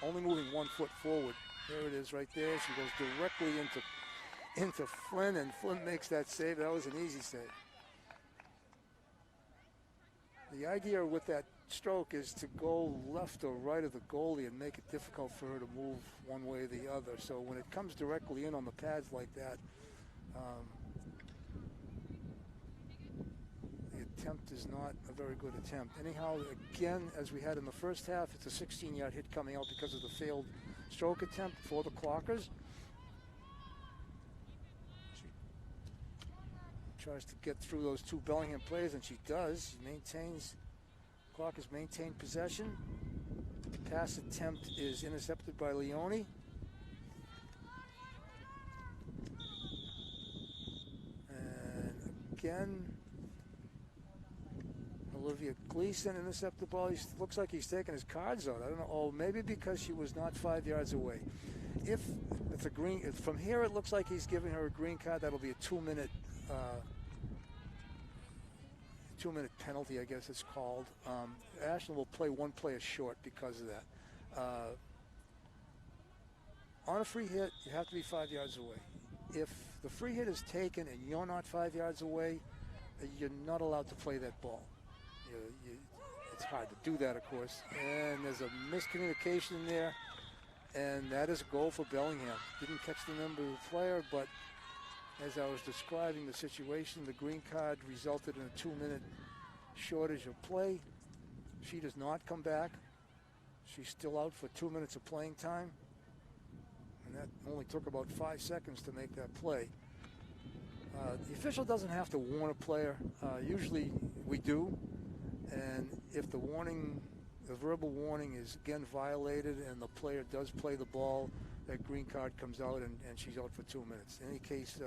Speaker 2: only moving 1 foot forward. There it is right there. She goes directly into Flynn, and Flynn makes that save. That was an easy save. The idea with that stroke is to go left or right of the goalie and make it difficult for her to move one way or the other. So when it comes directly in on the pads like that, the attempt is not a very good attempt. Anyhow, again, as we had in the first half, it's a 16-yard hit coming out because of the failed stroke attempt for the Clockers. She tries to get through those 2 Bellingham players, and she does. She maintains, Clockers maintain possession. Pass attempt is intercepted by Leone. And again, Olivia Gleason intercepted the ball. He looks like he's taking his cards out. I don't know. Oh, maybe because she was not 5 yards away. If it's a green, from here it looks like he's giving her a green card. That'll be a 2-minute, 2-minute penalty, I guess it's called. Ashland will play 1 player short because of that. On a free hit, you have to be 5 yards away. If the free hit is taken and you're not 5 yards away, you're not allowed to play that ball. It's hard to do that, of course. And there's a miscommunication there, and that is a goal for Bellingham. Didn't catch the number of the player, but as I was describing the situation, the green card resulted in a 2-minute shortage of play. She does not come back. She's still out for 2 minutes of playing time, and that only took about 5 seconds to make that play. The official doesn't have to warn a player. Usually we do. And if the warning, the verbal warning is again violated and the player does play the ball, that green card comes out and she's out for 2 minutes. In any case,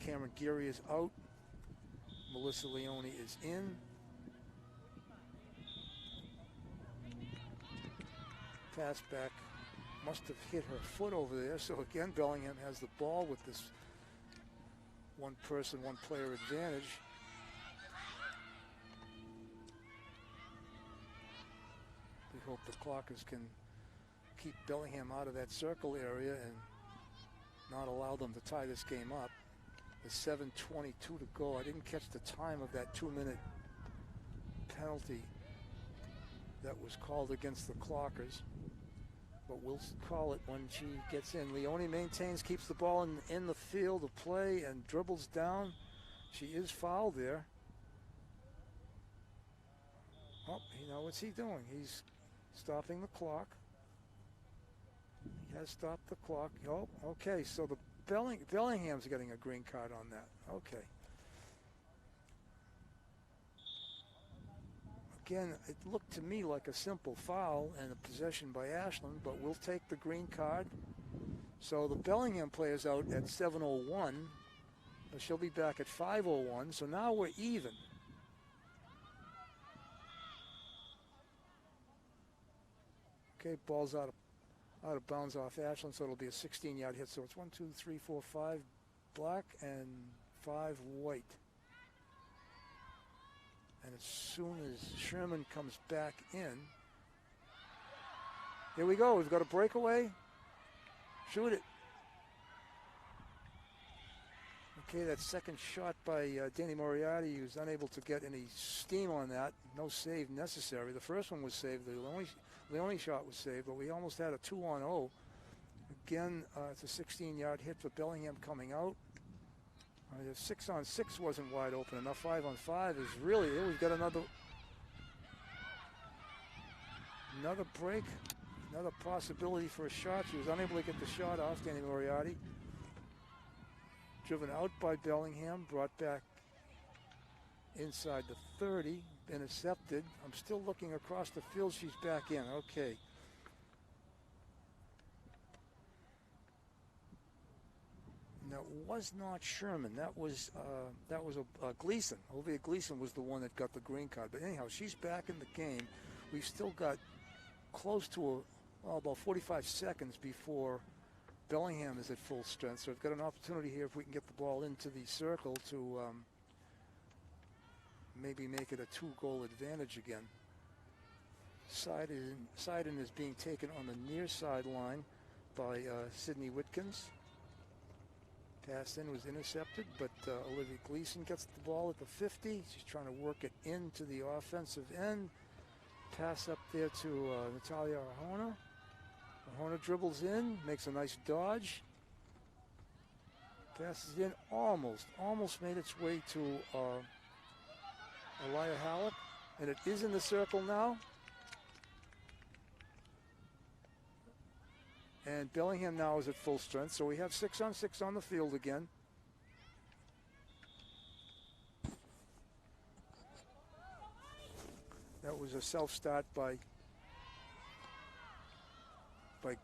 Speaker 2: Cameron Geary is out. Melissa Leone is in. Pass back must have hit her foot over there. So again, Bellingham has the ball with this 1 person, 1 player advantage. We hope the Clockers can keep Bellingham out of that circle area and not allow them to tie this game up. With 7:22 to go. I didn't catch the time of that 2-minute penalty that was called against the Clockers, but we'll call it when she gets in. Leone maintains, keeps the ball in the field of play and dribbles down. She is fouled there. Oh, you know, what's he doing? He's stopping the clock. He has stopped the clock. Oh, okay, so the Bellingham's getting a green card on that. Okay. Again, it looked to me like a simple foul and a possession by Ashland, but we'll take the green card. So the Bellingham player's out at 7:01, but she'll be back at 5:01, so now we're even. Okay, ball's out of bounds off Ashland, so it'll be a 16-yard hit. So it's 1, 2, 3, 4, 5 black and 5 white. And as soon as Sherman comes back in, here we go. We've got a breakaway. Shoot it. Okay, that second shot by Danny Moriarty. He was unable to get any steam on that. No save necessary. The first one was saved. The only shot was saved, but we almost had a 2-on-0. Again, it's a 16-yard hit for Bellingham coming out. The 6-on-6 wasn't wide open enough. 5-on-5 is really it. We've got another break, another possibility for a shot. She was unable to get the shot off, Danny Moriarty. Driven out by Bellingham, brought back inside the 30, intercepted. I'm still looking across the field. She's back in. Okay. That was not Sherman. That was Gleason. Olivia Gleason was the one that got the green card. But anyhow, she's back in the game. We've still got close to about 45 seconds before Bellingham is at full strength. So we've got an opportunity here if we can get the ball into the circle to maybe make it a 2-goal advantage again. Side-in is being taken on the near sideline by Sidney Whitkins. Pass in was intercepted, but Olivia Gleason gets the ball at the 50. She's trying to work it into the offensive end. Pass up there to Natalia Arjona. Arjona dribbles in, makes a nice dodge. Passes in, almost made its way to Elia Halleck, and it is in the circle now. And Bellingham now is at full strength, so we have 6-on-6 on the field again. That was a self-start by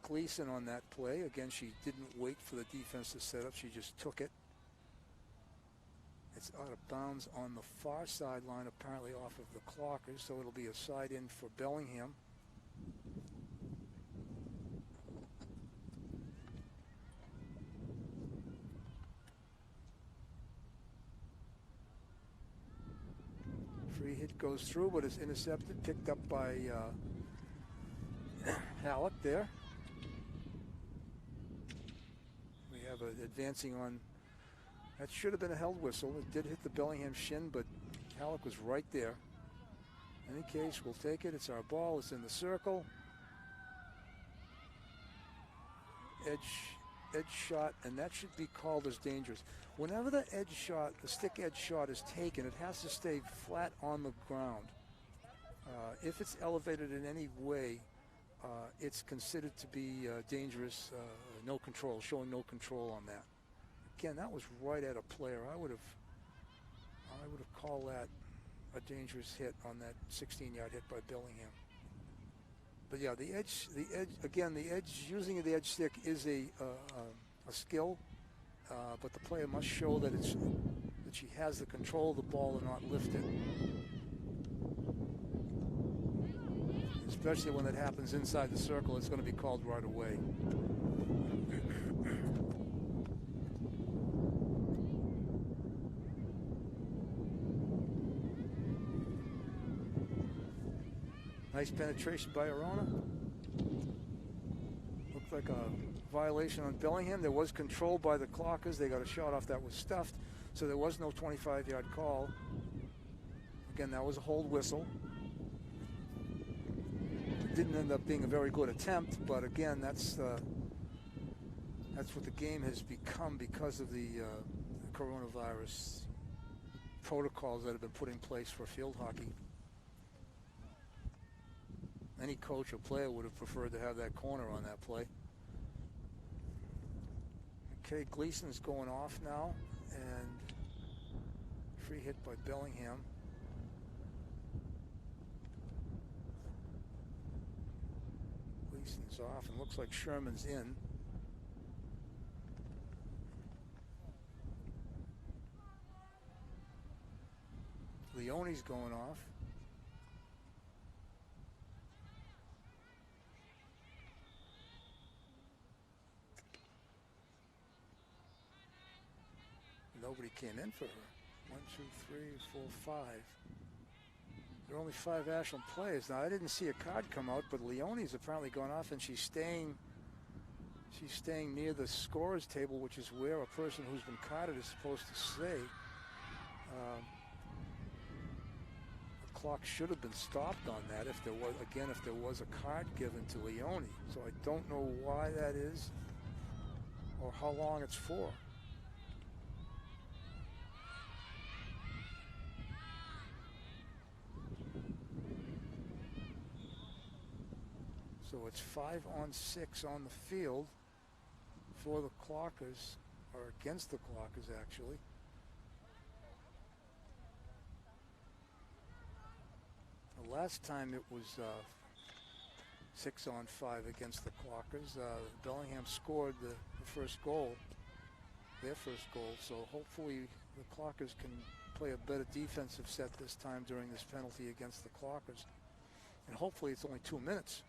Speaker 2: Gleason on that play. Again, she didn't wait for the defense to set up. She just took it. It's out of bounds on the far sideline, apparently off of the Clockers, so it'll be a side in for Bellingham. Free hit goes through, but it's intercepted, picked up by Halleck there. We have an advancing on, that should have been a held whistle. It did hit the Bellingham shin, but Halleck was right there. In any case, we'll take it. It's our ball. It's in the circle. Edge shot, and that should be called as dangerous. Whenever the edge shot, the stick edge shot is taken, it has to stay flat on the ground. If it's elevated in any way, it's considered to be dangerous, no control, showing no control on that. Again, that was right at a player. I would have called that a dangerous hit on that 16-yard hit by Bellingham. But yeah, the edge, using the edge stick is a skill, but the player must show that she has the control of the ball and not lift it. Especially when it happens inside the circle, it's going to be called right away. Nice penetration by Arjona. Looked like a violation on Bellingham. There was control by the Clockers. They got a shot off that was stuffed, so there was no 25-yard call. Again, that was a hold whistle. It didn't end up being a very good attempt, but again, that's what the game has become because of the coronavirus protocols that have been put in place for field hockey. Any coach or player would have preferred to have that corner on that play. Okay, Gleason's going off now, and free hit by Bellingham. Gleason's off, and looks like Sherman's in. Leone's going off. Nobody came in for her. 1, 2, 3, 4, 5. There are only 5 Ashland players. Now, I didn't see a card come out, but Leone's apparently gone off, and she's staying near the scorer's table, which is where a person who's been carded is supposed to stay. The clock should have been stopped on that if there was a card given to Leone. So I don't know why that is or how long it's for. So it's 5-on-6 on the field for the Clockers, or against the Clockers actually. The last time it was 6-on-5 against the Clockers. Bellingham scored the first goal, their first goal, so hopefully the Clockers can play a better defensive set this time during this penalty against the Clockers. And hopefully it's only 2 minutes.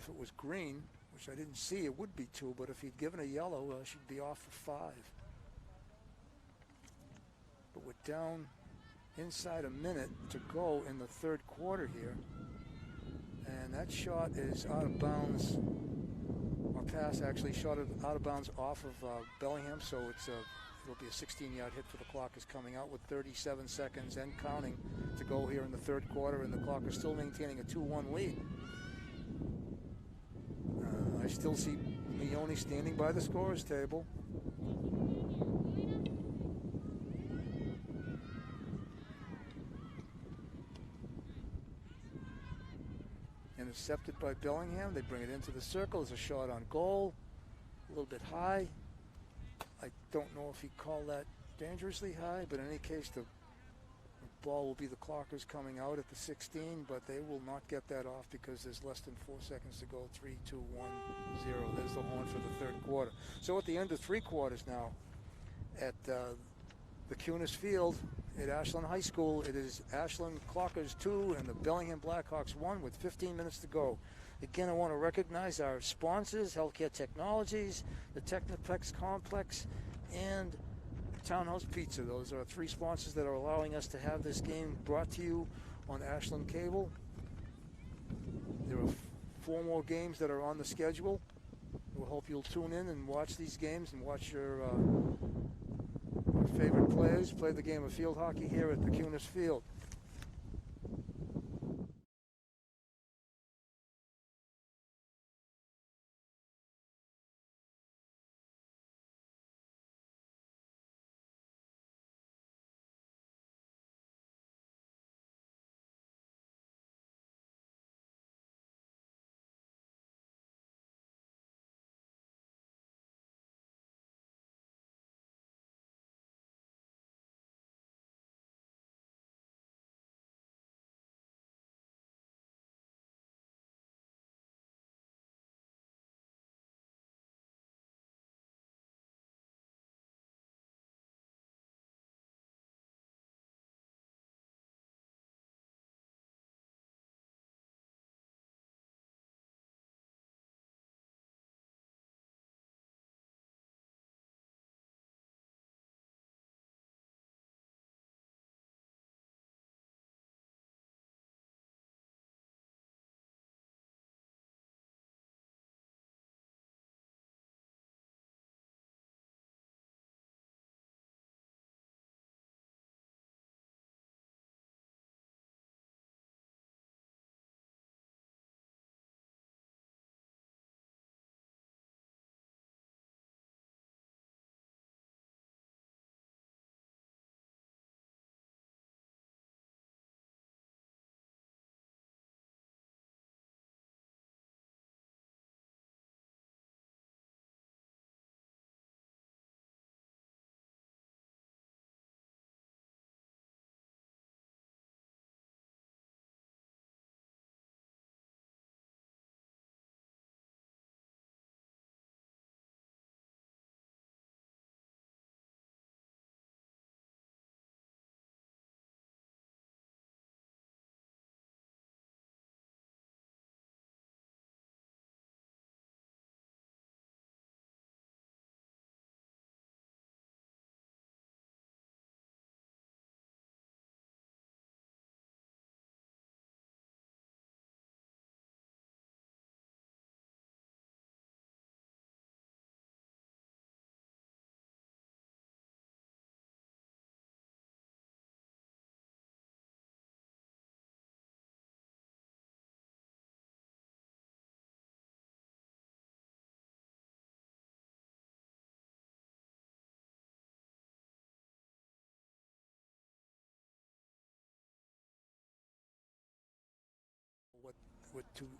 Speaker 2: If it was green, which I didn't see, it would be 2, but if he'd given a yellow, she'd be off for 5. But we're down inside a minute to go in the third quarter here. And that shot is out of bounds. Our pass actually shot it out of bounds off of Bellingham, so it'll be a 16-yard hit for the clock is coming out with 37 seconds and counting to go here in the third quarter, and the Clockers still maintaining a 2-1 lead. I still see Leone standing by the scorer's table. Intercepted by Bellingham. They bring it into the circle. There's a shot on goal. A little bit high. I don't know if he called that dangerously high, but in any case, the ball will be the Clockers coming out at the 16, but they will not get that off because there's less than 4 seconds to go. 3, 2, 1, 0. There's the horn for the third quarter. So at the end of 3 quarters now at the Cunis Field at Ashland High School, it is Ashland Clockers 2 and the Bellingham Blackhawks 1 with 15 minutes to go. Again, I want to recognize our sponsors, Healthcare Technologies, the Technoplex Complex, and Townhouse Pizza. Those are 3 sponsors that are allowing us to have this game brought to you on Ashland Cable. There are 4 more games that are on the schedule. We hope you'll tune in and watch these games and watch your favorite players play the game of field hockey here at the Cunis Field.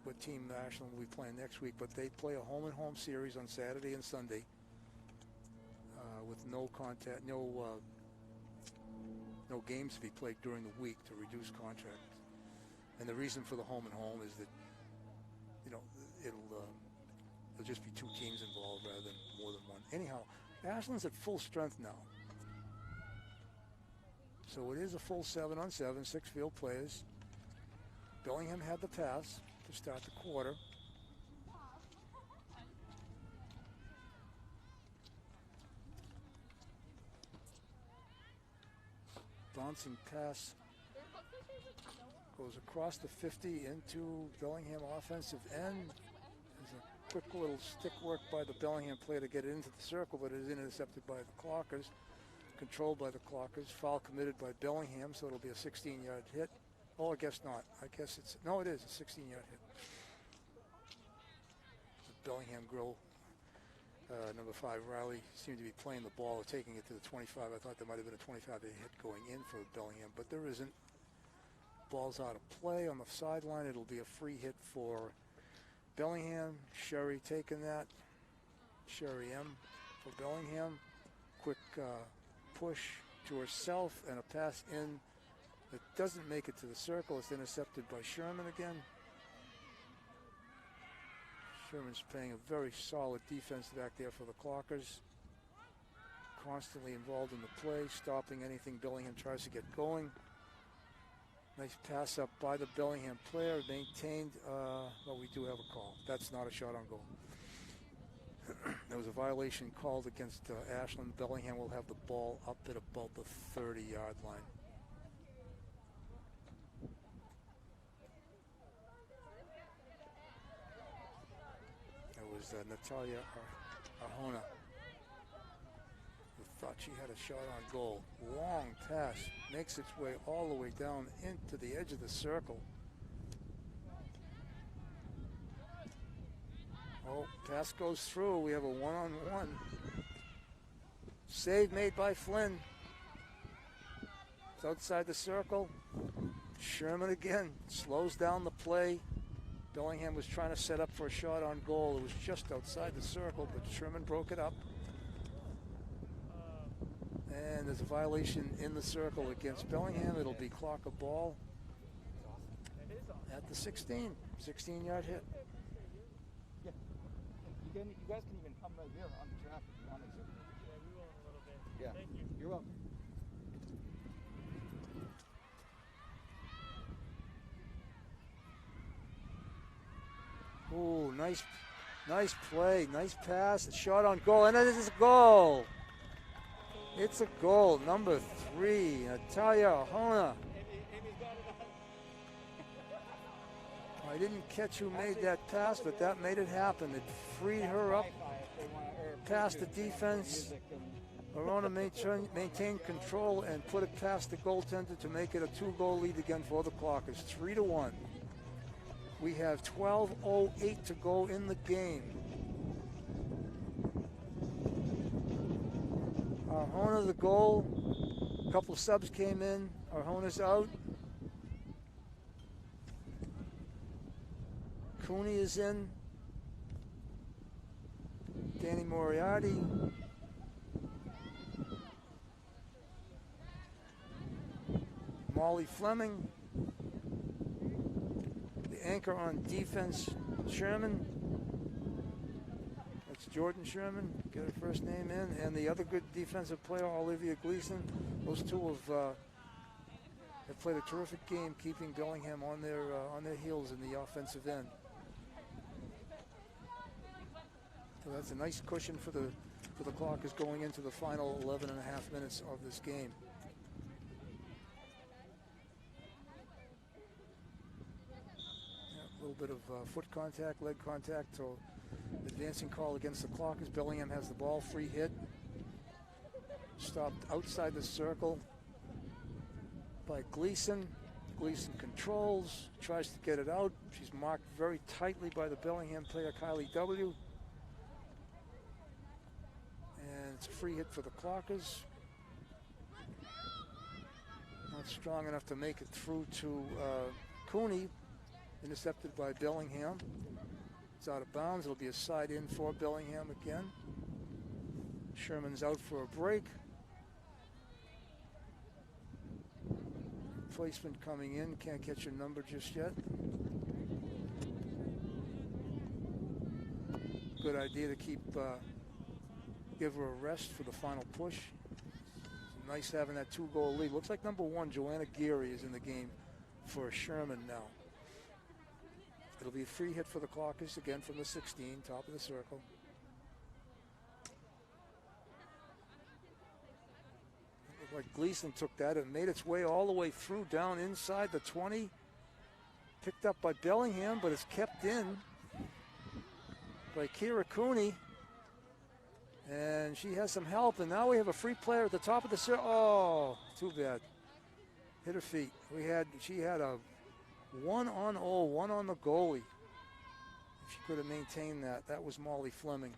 Speaker 2: What team Ashland will be playing next week, but they play a home-and-home series on Saturday and Sunday with no contact, no games to be played during the week to reduce contract. And the reason for the home-and-home is that, it'll just be 2 teams involved rather than more than one. Anyhow, Ashland's at full strength now. So it is a full 7-on-7, 6 field players. Bellingham had the pass to start the quarter. bouncing pass goes across the 50 into Bellingham offensive end. There's a quick little stick work by the Bellingham player to get it into the circle, but it is intercepted by the Clockers, controlled by the Clockers. Foul committed by Bellingham, so it'll be a 16-yard hit. Oh, I guess not. I guess it's, no, it is a 16-yard hit. The Bellingham girl, number 5, Riley, seemed to be playing the ball or taking it to the 25. I thought there might have been a 25 hit going in for Bellingham, but there isn't. Ball's out of play on the sideline. It'll be a free hit for Bellingham. Sherry taking that. Sherry M for Bellingham. Quick push to herself and a pass in that doesn't make it to the circle. It's intercepted by Sherman again. Sherman's playing a very solid defense back there for the Clockers. Constantly involved in the play, stopping anything Bellingham tries to get going. Nice pass up by the Bellingham player, maintained, well, we do have a call. That's not a shot on goal. There was a violation called against Ashland. Bellingham will have the ball up at about the 30-yard line. That was Natalia Arjona, who thought she had a shot on goal. Long pass, makes its way all the way down into the edge of the circle. Oh, pass goes through. We have a one-on-one. Save made by Flynn. It's outside the circle. Sherman again slows down the play. Bellingham was trying to set up for a shot on goal. It was just outside the circle, but Sherman broke it up. And there's a violation in the circle against Bellingham. It'll be clock a ball at the 16. 16-yard hit.
Speaker 7: Yeah. You guys can even come right here on the track if you wanted to.
Speaker 8: Yeah, we will in a little bit.
Speaker 7: Yeah.
Speaker 8: Thank you.
Speaker 7: You're welcome.
Speaker 2: Ooh, nice play, nice pass, shot on goal, and it is a goal. It's a goal, number 3, Natalia Arjona. I didn't catch who made that pass, but that made it happen. It freed her up, past the defense. Arjona maintained control and put it past the goaltender to make it a 2-goal lead again for the Clockers, 3-1. We have 12:08 to go in the game. Arjona the goal. A couple of subs came in. Arjona's out. Cooney is in. Danny Moriarty. Molly Fleming. Anchor on defense, Sherman. That's Jordan Sherman. Get her first name in. And the other good defensive player, Olivia Gleason. Those two have played a terrific game, keeping Bellingham on their heels in the offensive end. So that's a nice cushion for the Clockers going into the final 11 and a half minutes of this game. A little bit of foot contact, leg contact, so advancing call against the Clockers. Bellingham has the ball, free hit. Stopped outside the circle by Gleason. Gleason controls, tries to get it out. She's marked very tightly by the Bellingham player, Kylie W. And it's a free hit for the Clockers. Not strong enough to make it through to Cooney. Intercepted by Bellingham. It's out of bounds. It'll be a side in for Bellingham again. Sherman's out for a break. Replacement coming in. Can't catch a number just yet. Good idea to give her a rest for the final push. It's nice having that 2-goal lead. Looks like number 1, Joanna Geary, is in the game for Sherman now. It'll be a free hit for the Clockers, again from the 16, top of the circle. like Gleason took that and made its way all the way through down inside the 20. Picked up by Bellingham, but it's kept in by Kira Cooney. And she has some help, and now we have a free player at the top of the circle. Oh, too bad. Hit her feet. She had a 1-on-0, one on the goalie. If she could have maintained that. That was Molly Fleming.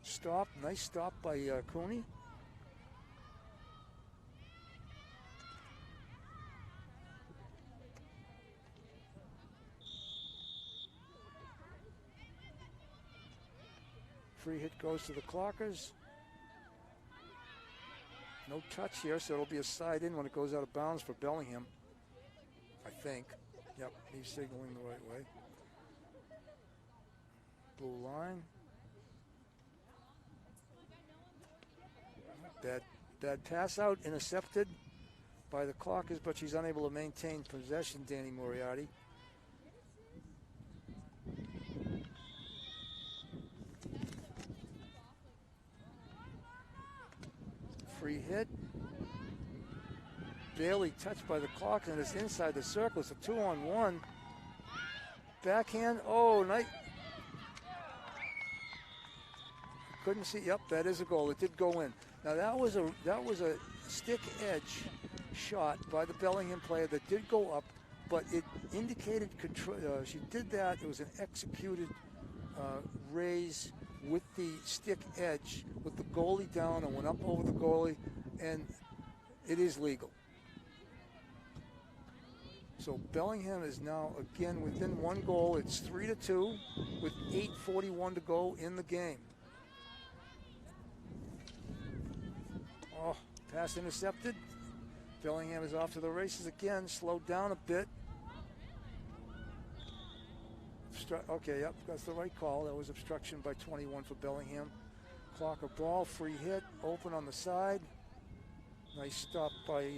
Speaker 2: Stop, nice stop by Cooney. Free hit goes to the Clockers. No touch here, so it'll be a side in when it goes out of bounds for Bellingham, I think. Yep, he's signaling the right way. Blue line. Bad pass out, intercepted by the Clockers, but she's unable to maintain possession, Danny Moriarty. Free hit. Bailey touched by the Clockers, and it's inside the circle. It's a 2-on-1. Backhand. Oh, nice. Couldn't see. Yep, that is a goal. It did go in. Now that was a stick edge shot by the Bellingham player that did go up, but it indicated control. She did that. It was an executed raise with the stick edge, with the goalie down, and went up over the goalie, and it is legal. So Bellingham is now again within one goal. It's 3-2 with 8:41 to go in the game. Oh, pass intercepted. Bellingham is off to the races again, slowed down a bit. Okay, yep, that's the right call. That was obstruction by 21 for Bellingham. Clocker ball, free hit, open on the side. Nice stop by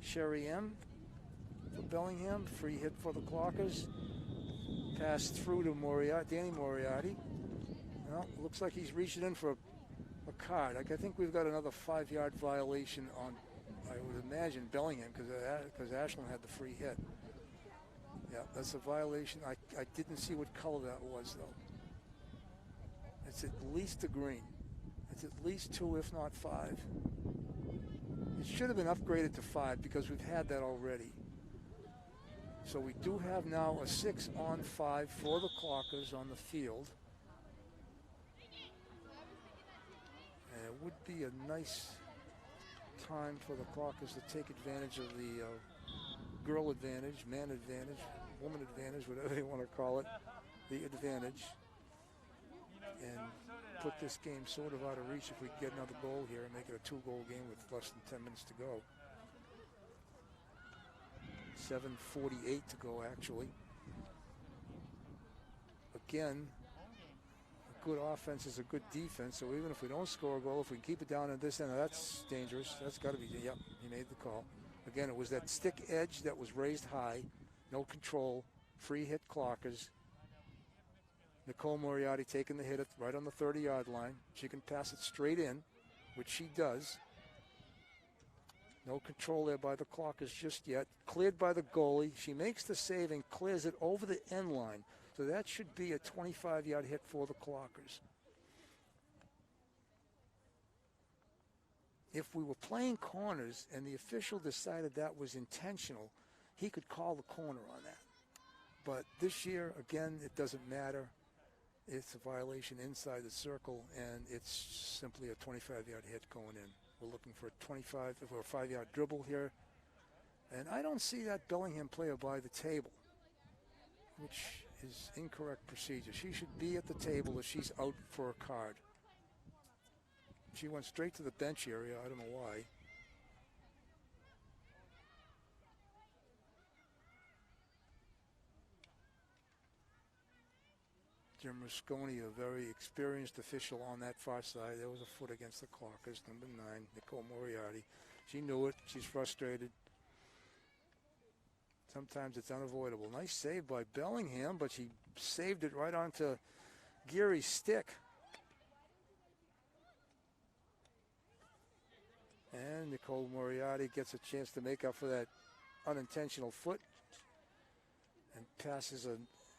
Speaker 2: Sherry M for Bellingham. Free hit for the Clockers. Pass through to Danny Moriarty. Well, looks like he's reaching in for a card. I think we've got another 5-yard violation on, I would imagine, Bellingham, because Ashland had the free hit. Yeah, that's a violation. I didn't see what color that was, though. It's at least a green. It's at least 2, if not 5. It should have been upgraded to 5 because we've had that already. So we do have now a 6-on-5 for the Clockers on the field. And it would be a nice time for the Clockers to take advantage of the girl advantage, man advantage, woman advantage, whatever you want to call it, the advantage, and put this game sort of out of reach if we get another goal here and make it a 2-goal game with less than 10 minutes to go. 7:48 to go, actually. Again, a good offense is a good defense, so even if we don't score a goal, if we keep it down at this end, that's dangerous. That's got to be, yep, he made the call. Again, it was that stick edge that was raised high, no control, free hit Clockers. Nicole Moriarty taking the hit right on the 30-yard line. She can pass it straight in, which she does. No control there by the Clockers just yet. Cleared by the goalie. She makes the save and clears it over the end line. So that should be a 25-yard hit for the Clockers. If we were playing corners and the official decided that was intentional, he could call the corner on that. But this year, again, it doesn't matter. It's a violation inside the circle, and it's simply a 25-yard hit going in. We're looking for a 5-yard dribble here. And I don't see that Bellingham player by the table, which is incorrect procedure. She should be at the table if she's out for a card. She went straight to the bench area. I don't know why. Jim Rusconi, a very experienced official on that far side. There was a foot against the Clockers, number 9, Nicole Moriarty. She knew it. She's frustrated. Sometimes it's unavoidable. Nice save by Bellingham, but she saved it right onto Geary's stick. And Nicole Moriarty gets a chance to make up for that unintentional foot and passes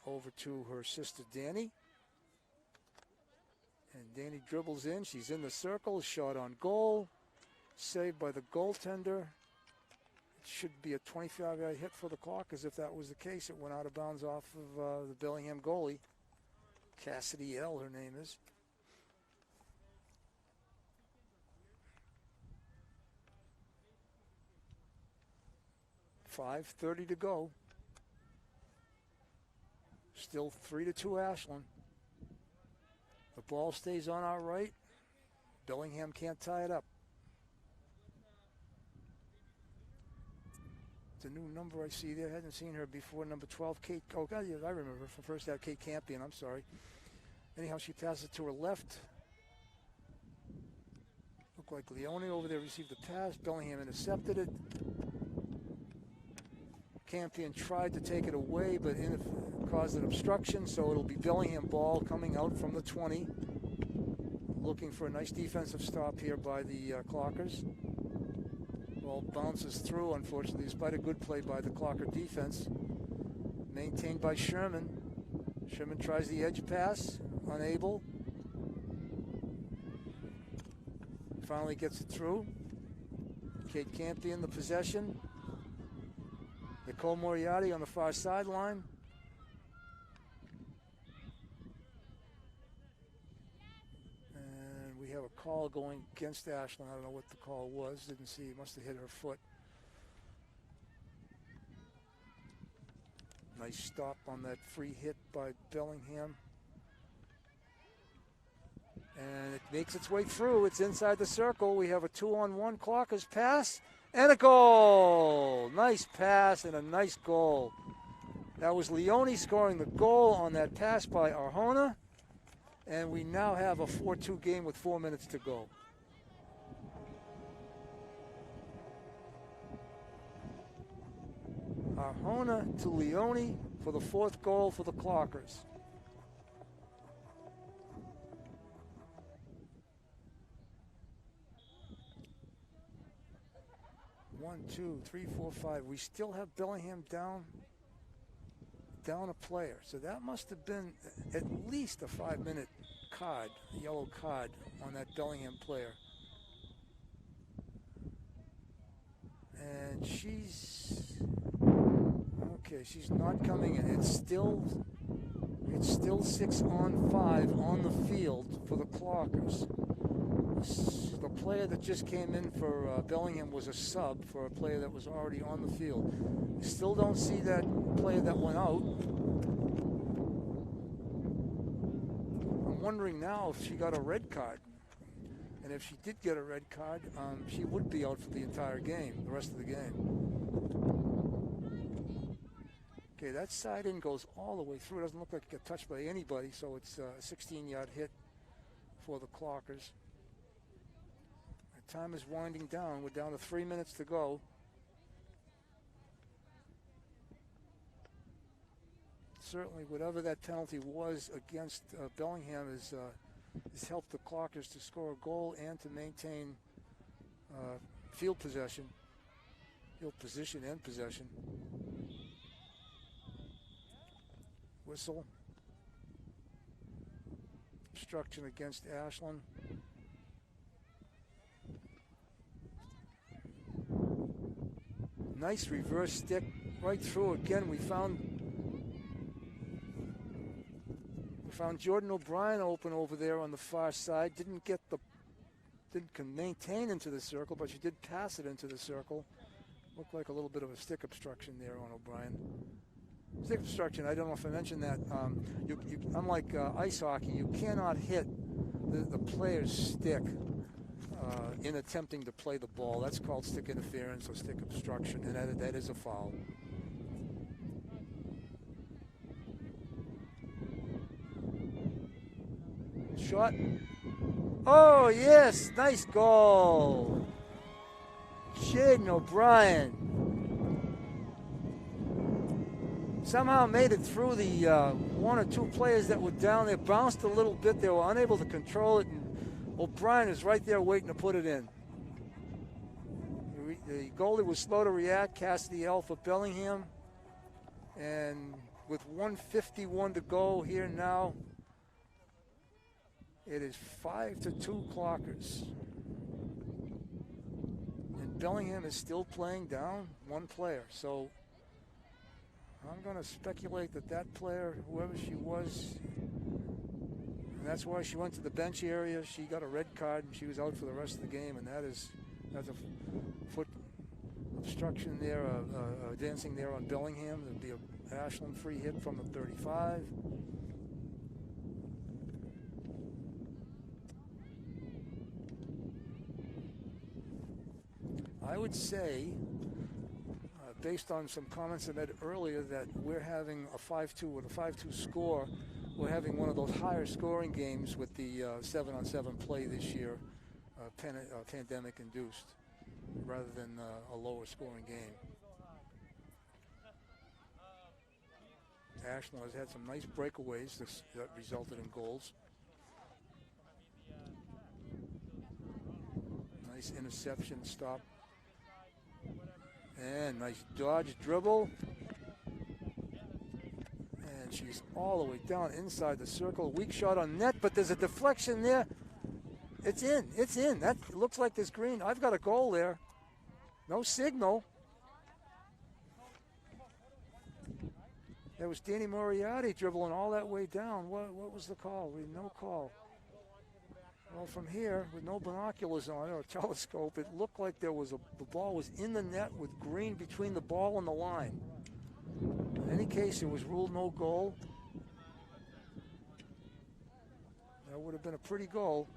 Speaker 2: over to her sister Danny. And Danny dribbles in. She's in the circle. Shot on goal. Saved by the goaltender. It should be a 25-yard hit for the Clockers. If that was the case, it went out of bounds off of the Bellingham goalie. Cassidy L., her name is. .5:30 to go. Still 3-2 Ashland. The ball stays on our right. Bellingham can't tie it up. It's a new number I see there. I hadn't seen her before. Number 12, Kate. Oh, God, yeah, I remember her from first out. Kate Campion. I'm sorry. Anyhow, she passes it to her left. Looked like Leone over there received the pass. Bellingham intercepted it. Campion tried to take it away, but caused an obstruction, so it'll be Bellingham ball coming out from the 20. Looking for a nice defensive stop here by the Clockers. Ball bounces through, unfortunately, despite a good play by the Clocker defense. Maintained by Sherman. Sherman tries the edge pass, unable. Finally gets it through. Kate Campion, the possession. Nicole Moriarty on the far sideline. And we have a call going against Ashland. I don't know what the call was. Didn't see. It must have hit her foot. Nice stop on that free hit by Bellingham. And it makes its way through. It's inside the circle. We have a 2-on-1 Clockers pass. And a goal! Nice pass and a nice goal. That was Leone scoring the goal on that pass by Arjona. And we now have a 4-2 game with 4 minutes to go. Arjona to Leone for the fourth goal for the Clockers. One, two, three, four, five. We still have Bellingham down a player. So that must have been at least a 5-minute card, a yellow card on that Bellingham player. And she's not coming in. It's still 6-on-5 on the field for the Clockers. The player that just came in for Bellingham was a sub for a player that was already on the field. Still don't see that player that went out. I'm wondering now if she got a red card. And if she did get a red card, she would be out for the entire game, the rest of the game. Okay, that side in goes all the way through. It doesn't look like it got touched by anybody, so it's a 16-yard hit for the Clockers. Time is winding down. We're down to 3 minutes to go. Certainly, whatever that penalty was against Bellingham has helped the Clockers to score a goal and to maintain field position and possession. Whistle. Obstruction against Ashland. Nice reverse stick right through again. We found Jordan O'Brien open over there on the far side. Didn't maintain into the circle, but she did pass it into the circle. Looked like a little bit of a stick obstruction there on O'Brien. Stick obstruction, I don't know if I mentioned that. Unlike ice hockey, you cannot hit the player's stick in attempting to play the ball. That's called stick interference or stick obstruction, and that is a foul. Shot. Oh, yes, nice goal. Jaden O'Brien somehow made it through the one or two players that were down there, bounced a little bit. They were unable to control it, and O'Brien is right there waiting to put it in. The goalie was slow to react, cast the L for Bellingham. And with 1:51 to go here now, it is 5-2 Clockers. And Bellingham is still playing down one player. So I'm going to speculate that player, whoever she was, and that's why she went to the bench area. She got a red card and she was out for the rest of the game. And that's a foot obstruction there, dancing there on Bellingham. There'd be a Ashland free hit from the 35. I would say, based on some comments I made earlier, that we're having a 5-2 with a 5-2 score. We're having one of those higher scoring games with the 7-on-7 play this year, pandemic induced, rather than a lower scoring game. Ashland has had some nice breakaways that resulted in goals. Nice interception stop. And nice dodge dribble. And she's all the way down inside the circle. Weak shot on net, but there's a deflection there. It's in. It's in. That looks like there's green. I've got a goal there. No signal. There was Danny Moriarty dribbling all that way down. What was the call? No call. Well, from here, with no binoculars on it or telescope, it looked like the ball was in the net with green between the ball and the line. In any case, it was ruled no goal. That would have been a pretty goal.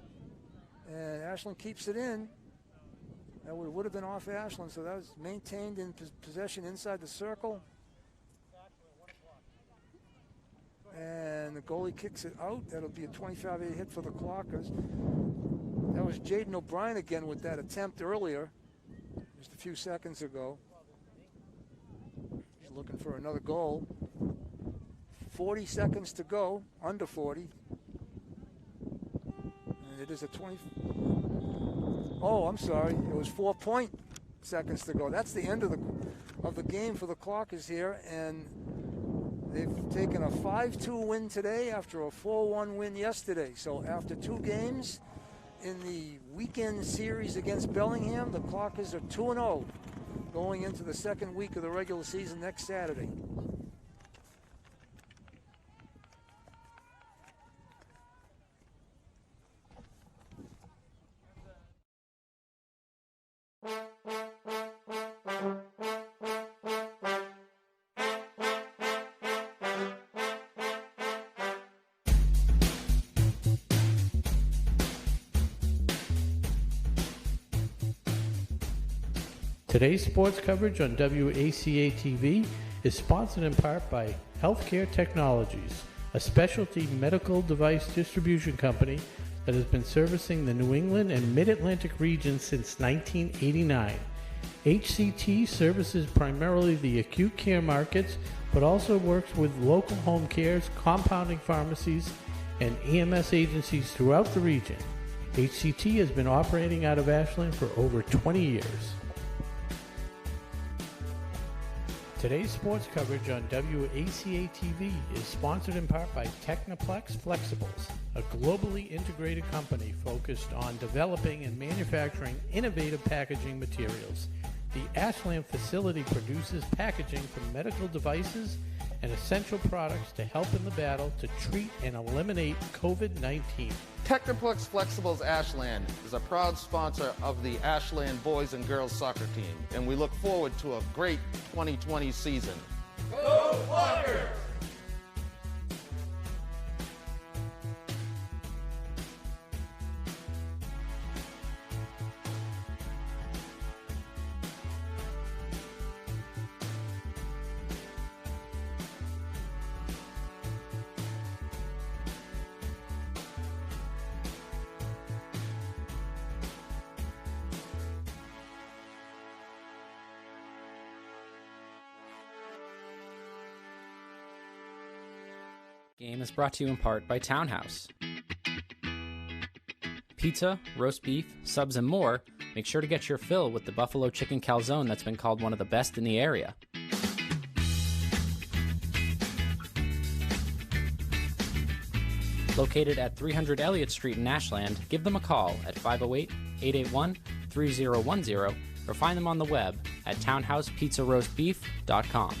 Speaker 2: And Ashland keeps it in. That would have been off Ashland, so that was maintained in possession inside the circle. And the goalie kicks it out. That'll be a 25-8 hit for the Clockers. That was Jaden O'Brien again with that attempt earlier, just a few seconds ago. He's looking for another goal. 40 seconds to go, under 40. And it is a 20. Oh, I'm sorry. It was 4 seconds to go. That's the end of the game for the Clockers here, and they've taken a 5-2 win today after a 4-1 win yesterday. So after 2 games in the weekend series against Bellingham, the Clockers are 2-0 going into the second week of the regular season next Saturday.
Speaker 3: Today's sports coverage on WACA-TV is sponsored in part by Healthcare Technologies, a specialty medical device distribution company that has been servicing the New England and Mid-Atlantic region since 1989. HCT services primarily the acute care markets, but also works with local home cares, compounding pharmacies, and EMS agencies throughout the region. HCT has been operating out of Ashland for over 20 years. Today's sports coverage on WACA-TV is sponsored in part by Technoplex Flexibles, a globally integrated company focused on developing and manufacturing innovative packaging materials. The Ashland facility produces packaging for medical devices and essential products to help in the battle to treat and eliminate COVID-19.
Speaker 4: Technoplex Flexibles Ashland is a proud sponsor of the Ashland boys and girls soccer team, and we look forward to a great 2020 season.
Speaker 5: Go Clockers!
Speaker 6: Game is brought to you in part by Townhouse. Pizza, roast beef, subs, and more, make sure to get your fill with the buffalo chicken calzone that's been called one of the best in the area. Located at 300 Elliott Street in Ashland, give them a call at 508-881-3010 or find them on the web at townhousepizzaroastbeef.com.